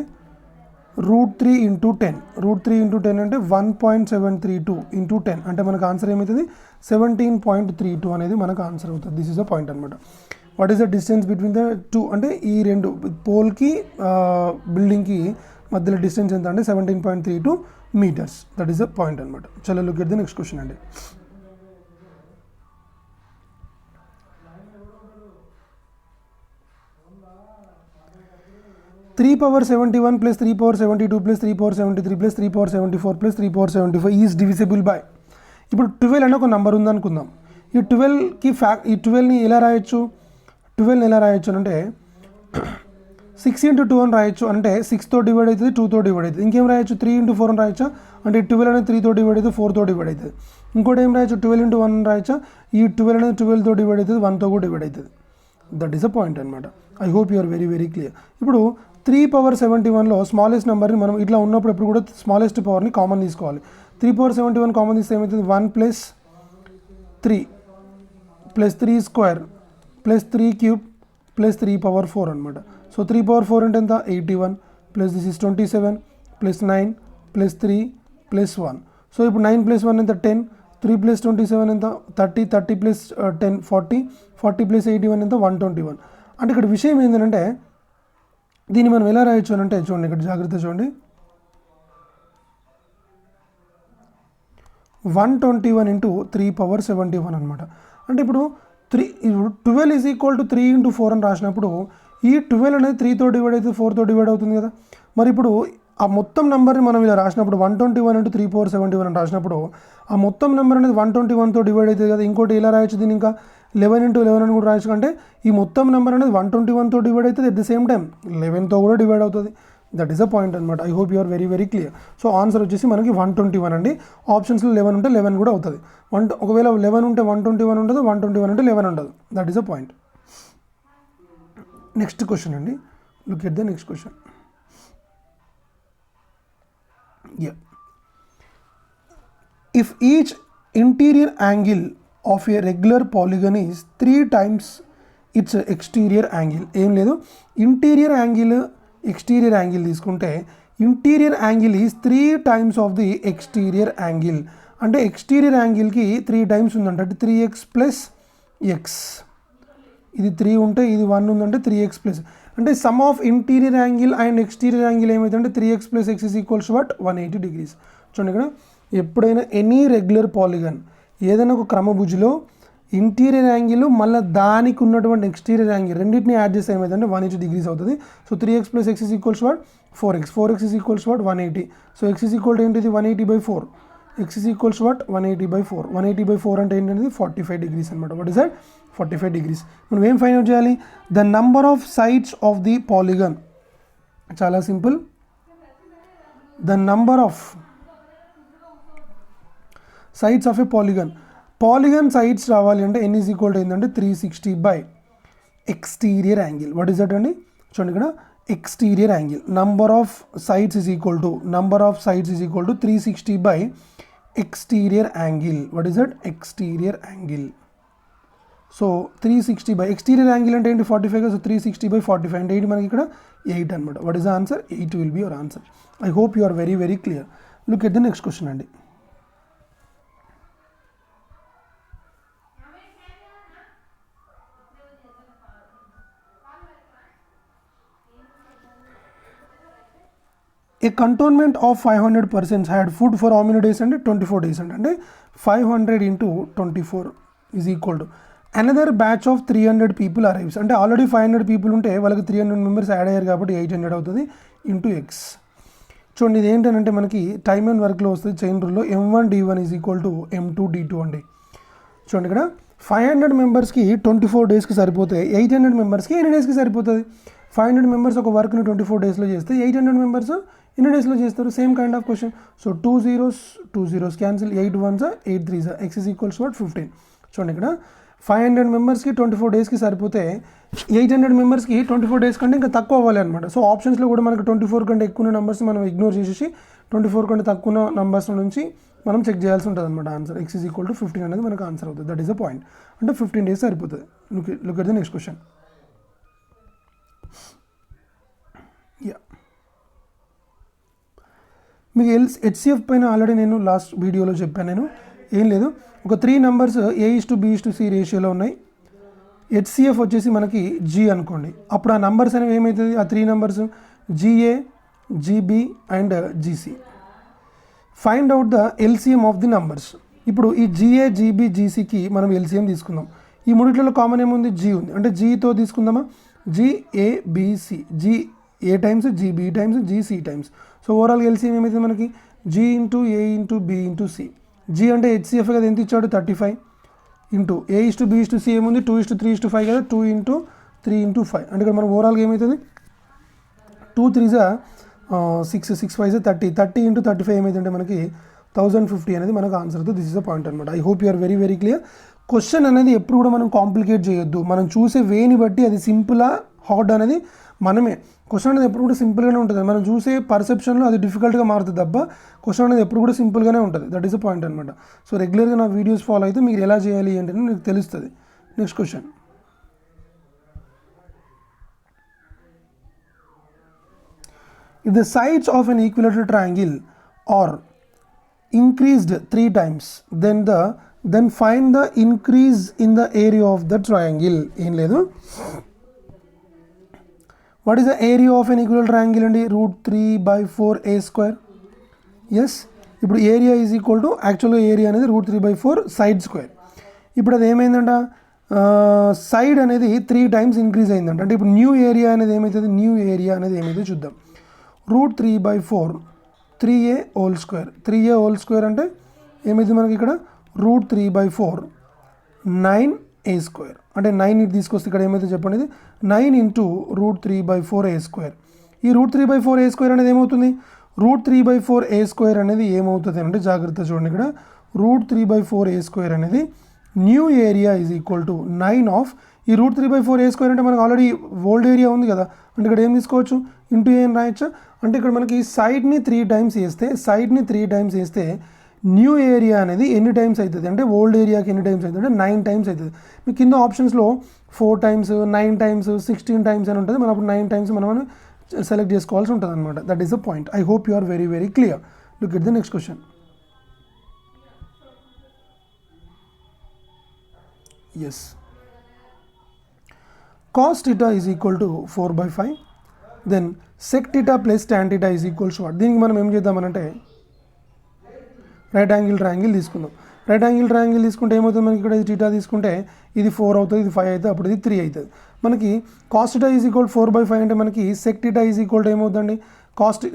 √3 ఇంటూ 10. √3 ఇంటూ 10 అంటే 1.732 ఇంటూ 10 అంటే మనకు ఆన్సర్ ఏమవుతుంది 17.32 అనేది మనకు ఆన్సర్ అవుతుంది. దిస్ ఈజ్ అ పాయింట్ అనమాట. What is the distance between the two అంటే ఈ రెండు పోల్కి బిల్డింగ్కి మధ్యలో డిస్టెన్స్ ఎంత అంటే 17.32 meters. That is the point అనమాట. చలో look at the next question అండి. Three power 71 plus 3 power 72 plus 3 power 73 plus 3 power 74 plus 3 power 75 is divisible by. ఇప్పుడు 12 అనే ఒక నెంబర్ ఉందనుకుందాం. ఈ 12కి ఈ 12ని ఎలా రాయొచ్చు? 12ని ఎలా రాయొచ్చు అంటే 6 ఇంటూ 2 అని రాయొచ్చు. అంటే 6తో డివైడ్ అవుతుంది, 2తో డివైడ్ అవుతుంది. ఇంకేం రాయొచ్చు? 3 ఇంటూ 4 అని రాయొచ్చా? అంటే 12 అనేది 3తో డివైడ్ అవుతుంది, 4తో డివైడ్ అవుతుంది. ఇంకోటి ఏం రాయొచ్చు? 12 ఇంటూ 1 అని రాయొచ్చా? ఈ 12 అనేది 12తో డివైడ్ అవుతుంది, 1తో కూడా డివైడ్ అవుతుంది. దట్ ఈస్ అ పాయింట్ అనమాట. I hope you are very very clear. ఇప్పుడు 3 పవర్ 71లో స్మాలెస్ట్ నెంబర్ని మనం ఇట్లా ఉన్నప్పుడు ఎప్పుడు కూడా స్మాలెస్ట్ పవర్ని కామన్ తీసుకోవాలి. 3 పవర్ 71 కామన్ తీస్తే ఏమవుతుంది? 1 plus 3 plus 3 square plus 3 cube plus 3 power 4 అనమాట. సో 3 పవర్ 4 అంటే ఎంత? 81 plus this is 27 plus 9 plus 3 plus 1. So ఇప్పుడు 9 ప్లస్ 1 ఎంత? 10. 3 ప్లస్ 27 ఎంత? 30. 30 ప్లస్ 10 40. 40 ప్లస్ 81 ఎంత? 121. అంటే ఇక్కడ విషయం ఏంటంటే దీన్ని మనం ఎలా రాయొచ్చు అని అంటే చూడండి, ఇక్కడ జాగ్రత్త చూడండి. 121 ఇంటూ 3 పవర్ 71 అనమాట. అంటే ఇప్పుడు 12 ఈజ్ ఈక్వల్ టు 3 ఇంటూ 4 అని రాసినప్పుడు ఈ 12 అనేది 3తో డివైడ్ అయితే 4తో డివైడ్ అవుతుంది కదా. మరి ఇప్పుడు ఆ మొత్తం నెంబర్ని మనం ఇలా రాసినప్పుడు 121 ఇంటూ 3 పవర్ 71 అని రాసినప్పుడు ఆ మొత్తం నెంబర్ అనేది 121తో డివైడ్ అవుతుంది కదా. ఇంకోటి ఇలా రాయొచ్చు దీన్ని, ఇంకా 11 ఇంటూ 11 అని కూడా రాయొచ్చు. అంటే ఈ మొత్తం నెంబర్ అనేది 121తో డివైడ్ అవుతుంది, అట్ ద సేమ్ టైం 11తో కూడా డివైడ్ అవుతుంది. దట్ ఈస్ అ పాయింట్ అనమాట. I hope you are very very clear. So answer వచ్చేసి మనకి 121 అండి. ఆప్షన్స్లో 11 ఉంటే 11 కూడా అవుతుంది. ఒకవేళ 11 ఉంటే 121 ఉండదు, 121 ఉంటే 11 ఉండదు. That is a point. Next question అండి. Look at the next question. Yeah. If each interior angle of a regular polygon is 3 times its exterior angle. ఏం లేదు, ఇంటీరియర్ యాంగిల్ ఎక్స్టీరియర్ యాంగిల్ తీసుకుంటే interior angle is 3 times of the exterior angle. అంటే exterior యాంగిల్కి 3 times ఉందంటే 3x plus X. ఇది 3 ఉంటే ఇది 1 ఉందంటే 3x plus, అంటే some of interior angle and exterior angle ఏమైందంటే 3x plus X is equals to what? 180 degrees. చూడండి ఇక్కడ ఎప్పుడైనా ఎనీ రెగ్యులర్ పాలిగన్ ఏదైనా ఒక క్రమభుజిలో ఇంటీరియర్ యాంగిల్ మళ్ళీ దానికి ఉన్నటువంటి ఎక్స్టీరియర్ యాంగిల్ రెండింటిని యాడ్ చేస్తే ఏమైందంటే 180 degrees అవుతుంది. So 3x plus X is equals to what? 4x. 4x is equals to what? 180. So X is equal to ఏంటిది? 180/4. x is equals to what? 180/4. 180/4 అంటే ఏంటంటే 45 degrees అనమాట. What is that? 45 degrees. మనం ఏం find out చేయాలి? The number of sides of the polygon. చాలా simple. The number of sides of a polygon. Polygon sides రావాలి అంటే n ఈజ్ ఈక్వల్ టు ఏంటంటే 360 by exterior angle. What is that అండి? చూడండి ఇక్కడ exterior angle. Number of sides is equal to 360 by exterior angle. What is that? Exterior angle. So 360 by exterior angle అంటే ఏంటి? 45. So 360 by 45 అంటే ఏంటి మనకి ఇక్కడ? 8 అనమాట. What is the answer? 8 will be your answer. I hope you are very very clear. Look at the next question అండి. A cantonment of 500 persons had food for how many days అంటే 24 days అంటే 500 into 24 is equal to another batch of 300 people arrives. అంటే already 500 people ఉంటే వాళ్ళకి 300 members add అయ్యారు కాబట్టి 800 అవుతుంది into X. చూడండి ఇది ఏంటంటే మనకి టైమ్ అండ్ వర్క్లో వస్తుంది చైన్ రూల్లో m1d1 is equal to m2d2 అండి. చూడండి ఇక్కడ 500 మెంబర్స్కి 24 daysకి సరిపోతే 800 మెంబర్స్కి ఎన్ని డేస్కి సరిపోతుంది? 500 మెంబర్స్ ఒక వర్క్ని 24 daysలో చేస్తే 800 మెంబర్స్ ఎన్ని డేస్లో చేస్తారు? Same kind of question. So 2 zeros cancel, 8 1s 8 3s, x is equals to 15. చూడండి ఇక్కడ 500 మెంబర్స్కి 24 daysకి సరిపోతే 800 మెంబర్స్కి 24 days కంటే ఇంకా తక్కువ అవ్వాలి అనమాట. సో ఆప్షన్స్లో కూడా మనకు 24 కంటే ఎక్కువ ఉన్న నెంబర్స్ మనం ఇగ్నోర్ చేసేసి 24 కంటే తక్కువ ఉన్న నెంబర్స్ నుంచి మనం చెక్ చేయాల్సి ఉంటుంది అనమాట. Answer x is equal to 15 అనేది మనకు ఆన్సర్ అవుతుంది. That is the point. అంటే 15 days సరిపోతుంది. Look at the next question. మీకు హెచ్సిఎఫ్ పైన ఆల్రెడీ నేను లాస్ట్ వీడియోలో చెప్పాను. నేను ఏం లేదు, ఒక 3 నెంబర్స్ A:B:C రేషియోలో ఉన్నాయి. హెచ్సిఎఫ్ వచ్చేసి మనకి G అనుకోండి. అప్పుడు ఆ నెంబర్స్ అనేవి ఏమవుతుంది, ఆ 3 numbers GA, GB and GC. Find out the LCM of the numbers. ఇప్పుడు ఈ GA, GB, GCకి మనం ఎల్సిఎం తీసుకుందాం. ఈ మూడిట్లలో కామన్ ఏముంది, G ఉంది. అంటే Gతో తీసుకుందామా, GABC, GA times GB times GC times. So overall LCM ఏమైతుంది మనకి, G into A into B into C. G అంటే హెచ్సిఎఫ్ కదా, ఎంత ఇచ్చాడు 35 ఇంటూ A:B:C ఏముంది 2:3:5 కదా, 2 ఇంటూ 3 ఇంటూ 5. అంటే ఇక్కడ మనం ఓవరాల్గా ఏమవుతుంది 2 3s 6, 6 5s 30 ఇంటూ 35 ఏమైతుందంటే మనకి 1050 అనేది మనకు answer. This is the point అనమాట. I hope you are very very clear. Question అనేది ఎప్పుడు కూడా మనం కాంప్లికేట్ చేయొద్దు. మనం చూసే వేని బట్టి అది సింపులా హార్డ్ అనేది మనమే. క్వశ్చన్ అనేది ఎప్పుడు కూడా సింపుల్గానే ఉంటుంది. మనం చూసే పర్సెప్షన్లో అది డిఫికల్ట్గా మారుతుంది తప్ప క్వశ్చన్ అనేది ఎప్పుడు కూడా సింపుల్గానే ఉంటుంది. దట్ ఈస్ ద పాయింట్ అనమాట. సో రెగ్యులర్గా నా వీడియోస్ ఫాలో అయితే మీరు ఎలా చేయాలి అంటే మీకు తెలుస్తుంది. Next question. If the sides of an equilateral triangle are increased 3 times, then find the increase in the area of the triangle. ఏం లేదు, what is the area of an equilateral triangle అండి, √3/4a². ఎస్, ఇప్పుడు area is equal to యాక్చువల్గా area అనేది √3/4 side square. ఇప్పుడు అది ఏమైందంట, side అనేది 3 times increase అయిందంట. అంటే ఇప్పుడు న్యూ ఏరియా అనేది ఏమవుతుంది, న్యూ ఏరియా అనేది ఏమైతే చూద్దాం. √3/4 3a whole square. 3a whole square అంటే ఏమైంది మనకి ఇక్కడ √3/4 9a². అంటే 9 ఇది తీసుకొస్తే ఇక్కడ ఏమైతే చెప్పండి, ఇది 9 ఇంటూ √3/4a². ఈ √3/4a² అనేది ఏమవుతుంది, √3/4a² అనేది ఏమవుతుంది అంటే జాగ్రత్త చూడండి, ఇక్కడ √3/4a² అనేది new area is equal to 9 of ఈ √3/4a² అంటే మనకు ఆల్రెడీ ఓల్డ్ ఏరియా ఉంది కదా. అంటే ఇక్కడ ఏం తీసుకోవచ్చు, ఇంటూ ఏం రాయొచ్చు. అంటే ఇక్కడ మనకి సైడ్ని 3 times వేస్తే న్యూ ఏరియా అనేది ఎన్ని టైమ్స్ అవుతుంది అంటే ఓల్డ్ ఏరియాకి ఎన్ని టైమ్స్ అవుతుంది అంటే 9 times అవుతుంది. మీకు కింద ఆప్షన్స్లో 4 times, 9 times, 16 times అని ఉంటుంది. మనం అప్పుడు 9 times మనం సెలెక్ట్ చేసుకోవాల్సి ఉంటుంది అనమాట. That is the point. I hope you are very very clear. Look at the next question. Yes, cos theta is equal to 4/5, then sec theta plus tan theta is equal to what. దీనికి మనం ఏం చేద్దామనంటే right angle triangle తీసుకుందాం. Right angle triangle తీసుకుంటే ఏమవుతుంది మనకి, ఇక్కడ theta తీసుకుంటే ఇది 4 అవుతుంది, ఇది 5 అవుతుంది, అప్పుడు ఇది 3 అవుతుంది. మనకి cos theta is equal to 4/5 అంటే మనకి sec theta is equal to ఏమవుతుందండి,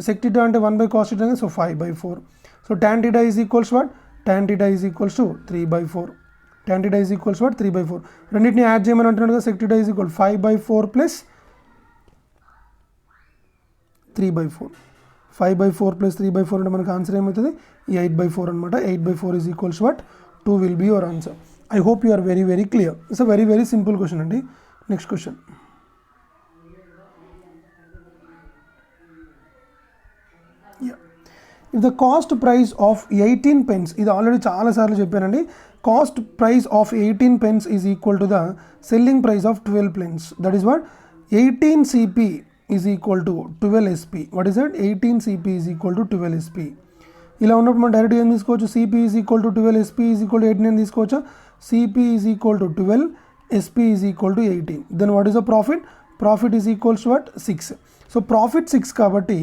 sec theta అంటే 1/cos theta, so 5/4. So tan theta is equals what, tan theta is equals to 3/4. tan theta is equals to what, 3/4. రెండింటిని add చేయమని అంటున్నాడు కదా. sec theta is equal to 5/4 plus 3/4. 5/4 plus 3/4 అంటే మనకు answer ఏమవుతుంది, 8/4 అనమాట. 8/4 is equals to what, 2 will be your answer. I hope you are very very clear. It's a very very simple question అండి. Next question. If the cost price of 18 pence, ఇది already చాలాసార్లు చెప్పానండి, cost price of 18 pence is equal to the selling price of 12 pence. That is what, 18 CP is equal to 12 SP. What is that, 18 CP is equal to 12 SP. ఇలా ఉన్నప్పుడు మనం డైరెక్ట్గా ఏం తీసుకోవచ్చు, CP is equal to 12 SP is equal to 18 అని తీసుకోవచ్చు. CP is equal to 12, SP is equal to 18. Then what is the profit? Profit is equals to what, 6. So profit 6 కాబట్టి,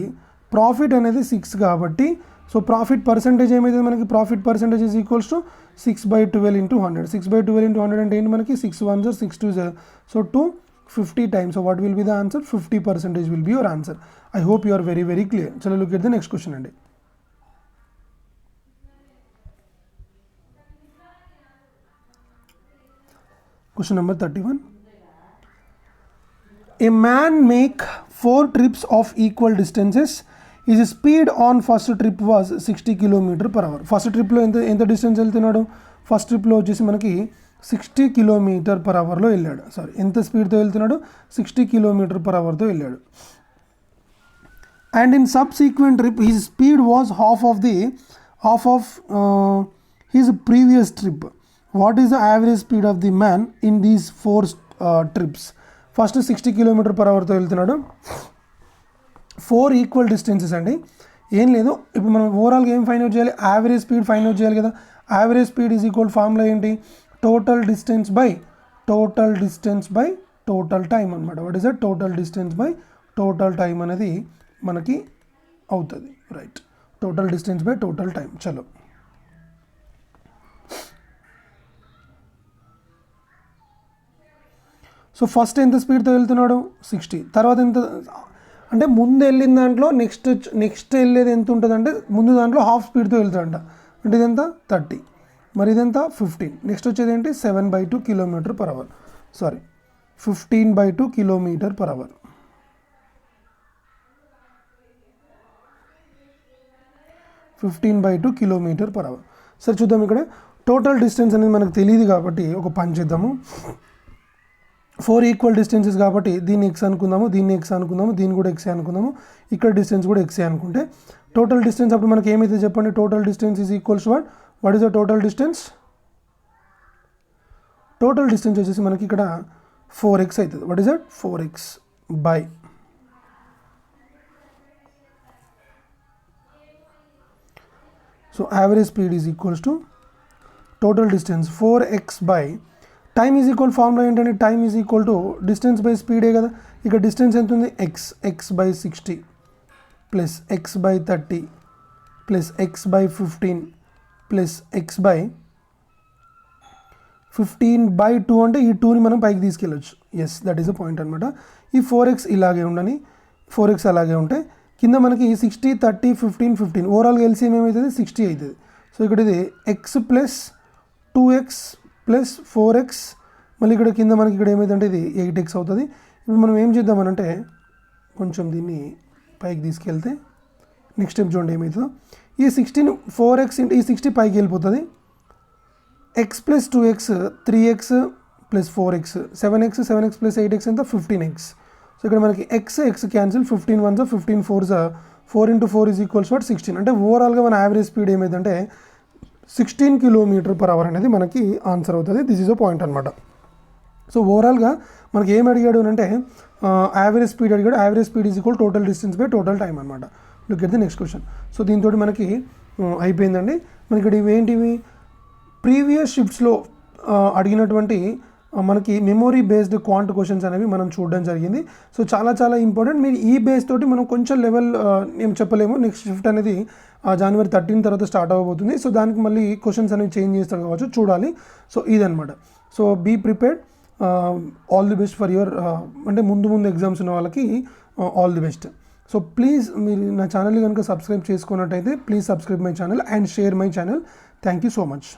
profit అనేది 6 కాబట్టి, సో ప్రాఫిట్ పర్సెంటేజ్ ఏమైతే మనకి, profit percentage is equals to 6/12 into 100. 6/12 into 100 అంటే ఏంటి మనకి, 6 1s are 6 2s are, so 250 times. So what will be the answer, 50% will be your answer. I hope you are very very clear. Chalo look at the next question andi. Question number 31. A man make 4 trips of equal distances. His speed on first trip was 60 km/h. First ట్రిప్లో ఎంత distance వెళ్తున్నాడు, first ట్రిప్లో వచ్చేసి మనకి 60 km/hలో వెళ్ళాడు. Sorry, ఎంత స్పీడ్తో వెళ్తున్నాడు, 60 km/hతో వెళ్ళాడు. And in subsequent trip his speed was half of his previous trip. What is the average speed of the man in these 4 trips. First 60 km/hతో వెళ్తున్నాడు. 4 ఈక్వల్ డిస్టెన్సెస్ అండి. ఏం లేదు. ఇప్పుడు మనం ఓవరాల్గా ఏం ఫైండ్ అవుట్ చేయాలి, యావరేజ్ స్పీడ్ ఫైండ్ అవుట్ చేయాలి కదా. Average speed is equal formula ఏంటి, total distance by total time అనమాట. What is that, total distance by total time అనేది మనకి అవుతుంది. Right, total distance by total time. చలో సో ఫస్ట్ ఎంత స్పీడ్తో వెళ్తున్నాడు 60, తర్వాత ఎంత అంటే ముందు వెళ్ళిన దాంట్లో నెక్స్ట్ వెళ్ళేది ఎంత ఉంటుంది అంటే ముందు దాంట్లో హాఫ్ స్పీడ్తో వెళ్తాడంట. అంటే ఇదెంత 30, మరి ఇదెంత 15. నెక్స్ట్ వచ్చేది ఏంటి 7/2 km/h. Sorry 15/2 km/h. సరే చూద్దాం. ఇక్కడ టోటల్ డిస్టెన్స్ అనేది మనకు తెలియదు కాబట్టి ఒక పని చేద్దాము. 4 ఈక్వల్ డిస్టెన్సెస్ కాబట్టి దీన్ని ఎక్స్ అనుకుందాము, దీన్ని ఎక్స్ అనుకుందాము, దీన్ని కూడా ఎక్సే అనుకుందాము, ఇక్కడ డిస్టెన్స్ కూడా ఎక్సే అనుకుంటే టోటల్ డిస్టెన్స్ అప్పుడు మనకి ఏమైతే చెప్పండి, total distance is equals to what is the total distance. Total distance వచ్చేసి మనకి ఇక్కడ 4x అవుతుంది. What is that 4x by so average speed is equals to total distance 4x by time is equal formula ఏంటంటే time is equal to distance by స్పీడే కదా. ఇక్కడ distance ఎంత ఉంది x/60 plus x/30 plus x/15 plus x/15/2 అంటే ఈ 2ని మనం పైకి తీసుకెళ్ళచ్చు. Yes, that is the point అనమాట. ఈ 4x ఇలాగే ఉండని, 4x అలాగే ఉంటే కింద మనకి 60, 30, 15, 15 ఓవరాల్గా ఎల్సిఎం ఏమవుతుంది 60 అవుతుంది. సో ఇక్కడ ఇది x plus 2x plus 4x, మళ్ళీ ఇక్కడ కింద మనకి ఇక్కడ ఏమైందంటే ఇది 8x అవుతుంది. ఇప్పుడు మనం ఏం చేద్దామనంటే కొంచెం దీన్ని పైకి తీసుకెళ్తే నెక్స్ట్ స్టెప్ చూడండి ఏమవుతుందో. ఈ 16 4x ఈ 60 పైకి వెళ్ళిపోతుంది. x plus 2x 3x plus 4x 7x plus 8x ఎంత 15x. సో ఇక్కడ మనకి x క్యాన్సిల్, 15 1 15 4 4 × 4 ఈజ్ ఈక్వల్స్ 16. అంటే ఓవరాల్గా మన యావరేజ్ స్పీడ్ ఏమైందంటే 16 km/h అనేది మనకి ఆన్సర్ అవుతుంది. దిస్ ఈజ్ అ పాయింట్ అనమాట. సో ఓవరాల్గా మనకి ఏం అడిగాడు అంటే యావరేజ్ స్పీడ్ అడిగాడు. Average speed is equal total distance by total time అనమాట. Look at the next question. So దీంతో మనకి అయిపోయిందండి. మనకి ఇక్కడ ఇవేంటివి ప్రీవియస్ షిఫ్ట్స్లో అడిగినటువంటి మనకి మెమొరీ బేస్డ్ క్వాంట్ క్వశ్చన్స్ అనేవి మనం చూడడం జరిగింది. సో చాలా ఇంపార్టెంట్. మీరు ఈ బేస్ తోటి మనం కొంచెం లెవెల్ ఏం చెప్పలేము. నెక్స్ట్ షిఫ్ట్ అనేది January 13 తర్వాత స్టార్ట్ అవ్వబోతుంది. సో దానికి మళ్ళీ క్వశ్చన్స్ అనేవి చేంజ్ చేస్తాడు కావచ్చు, చూడాలి. సో ఇదనమాట. So be prepared, all the best for your అంటే ముందు ఎగ్జామ్స్ ఉన్న వాళ్ళకి all the best. So please మీరు నా ఛానల్ని కనుక సబ్స్క్రైబ్ చేసుకున్నట్టయితే please subscribe my channel and share my channel. Thank you so much.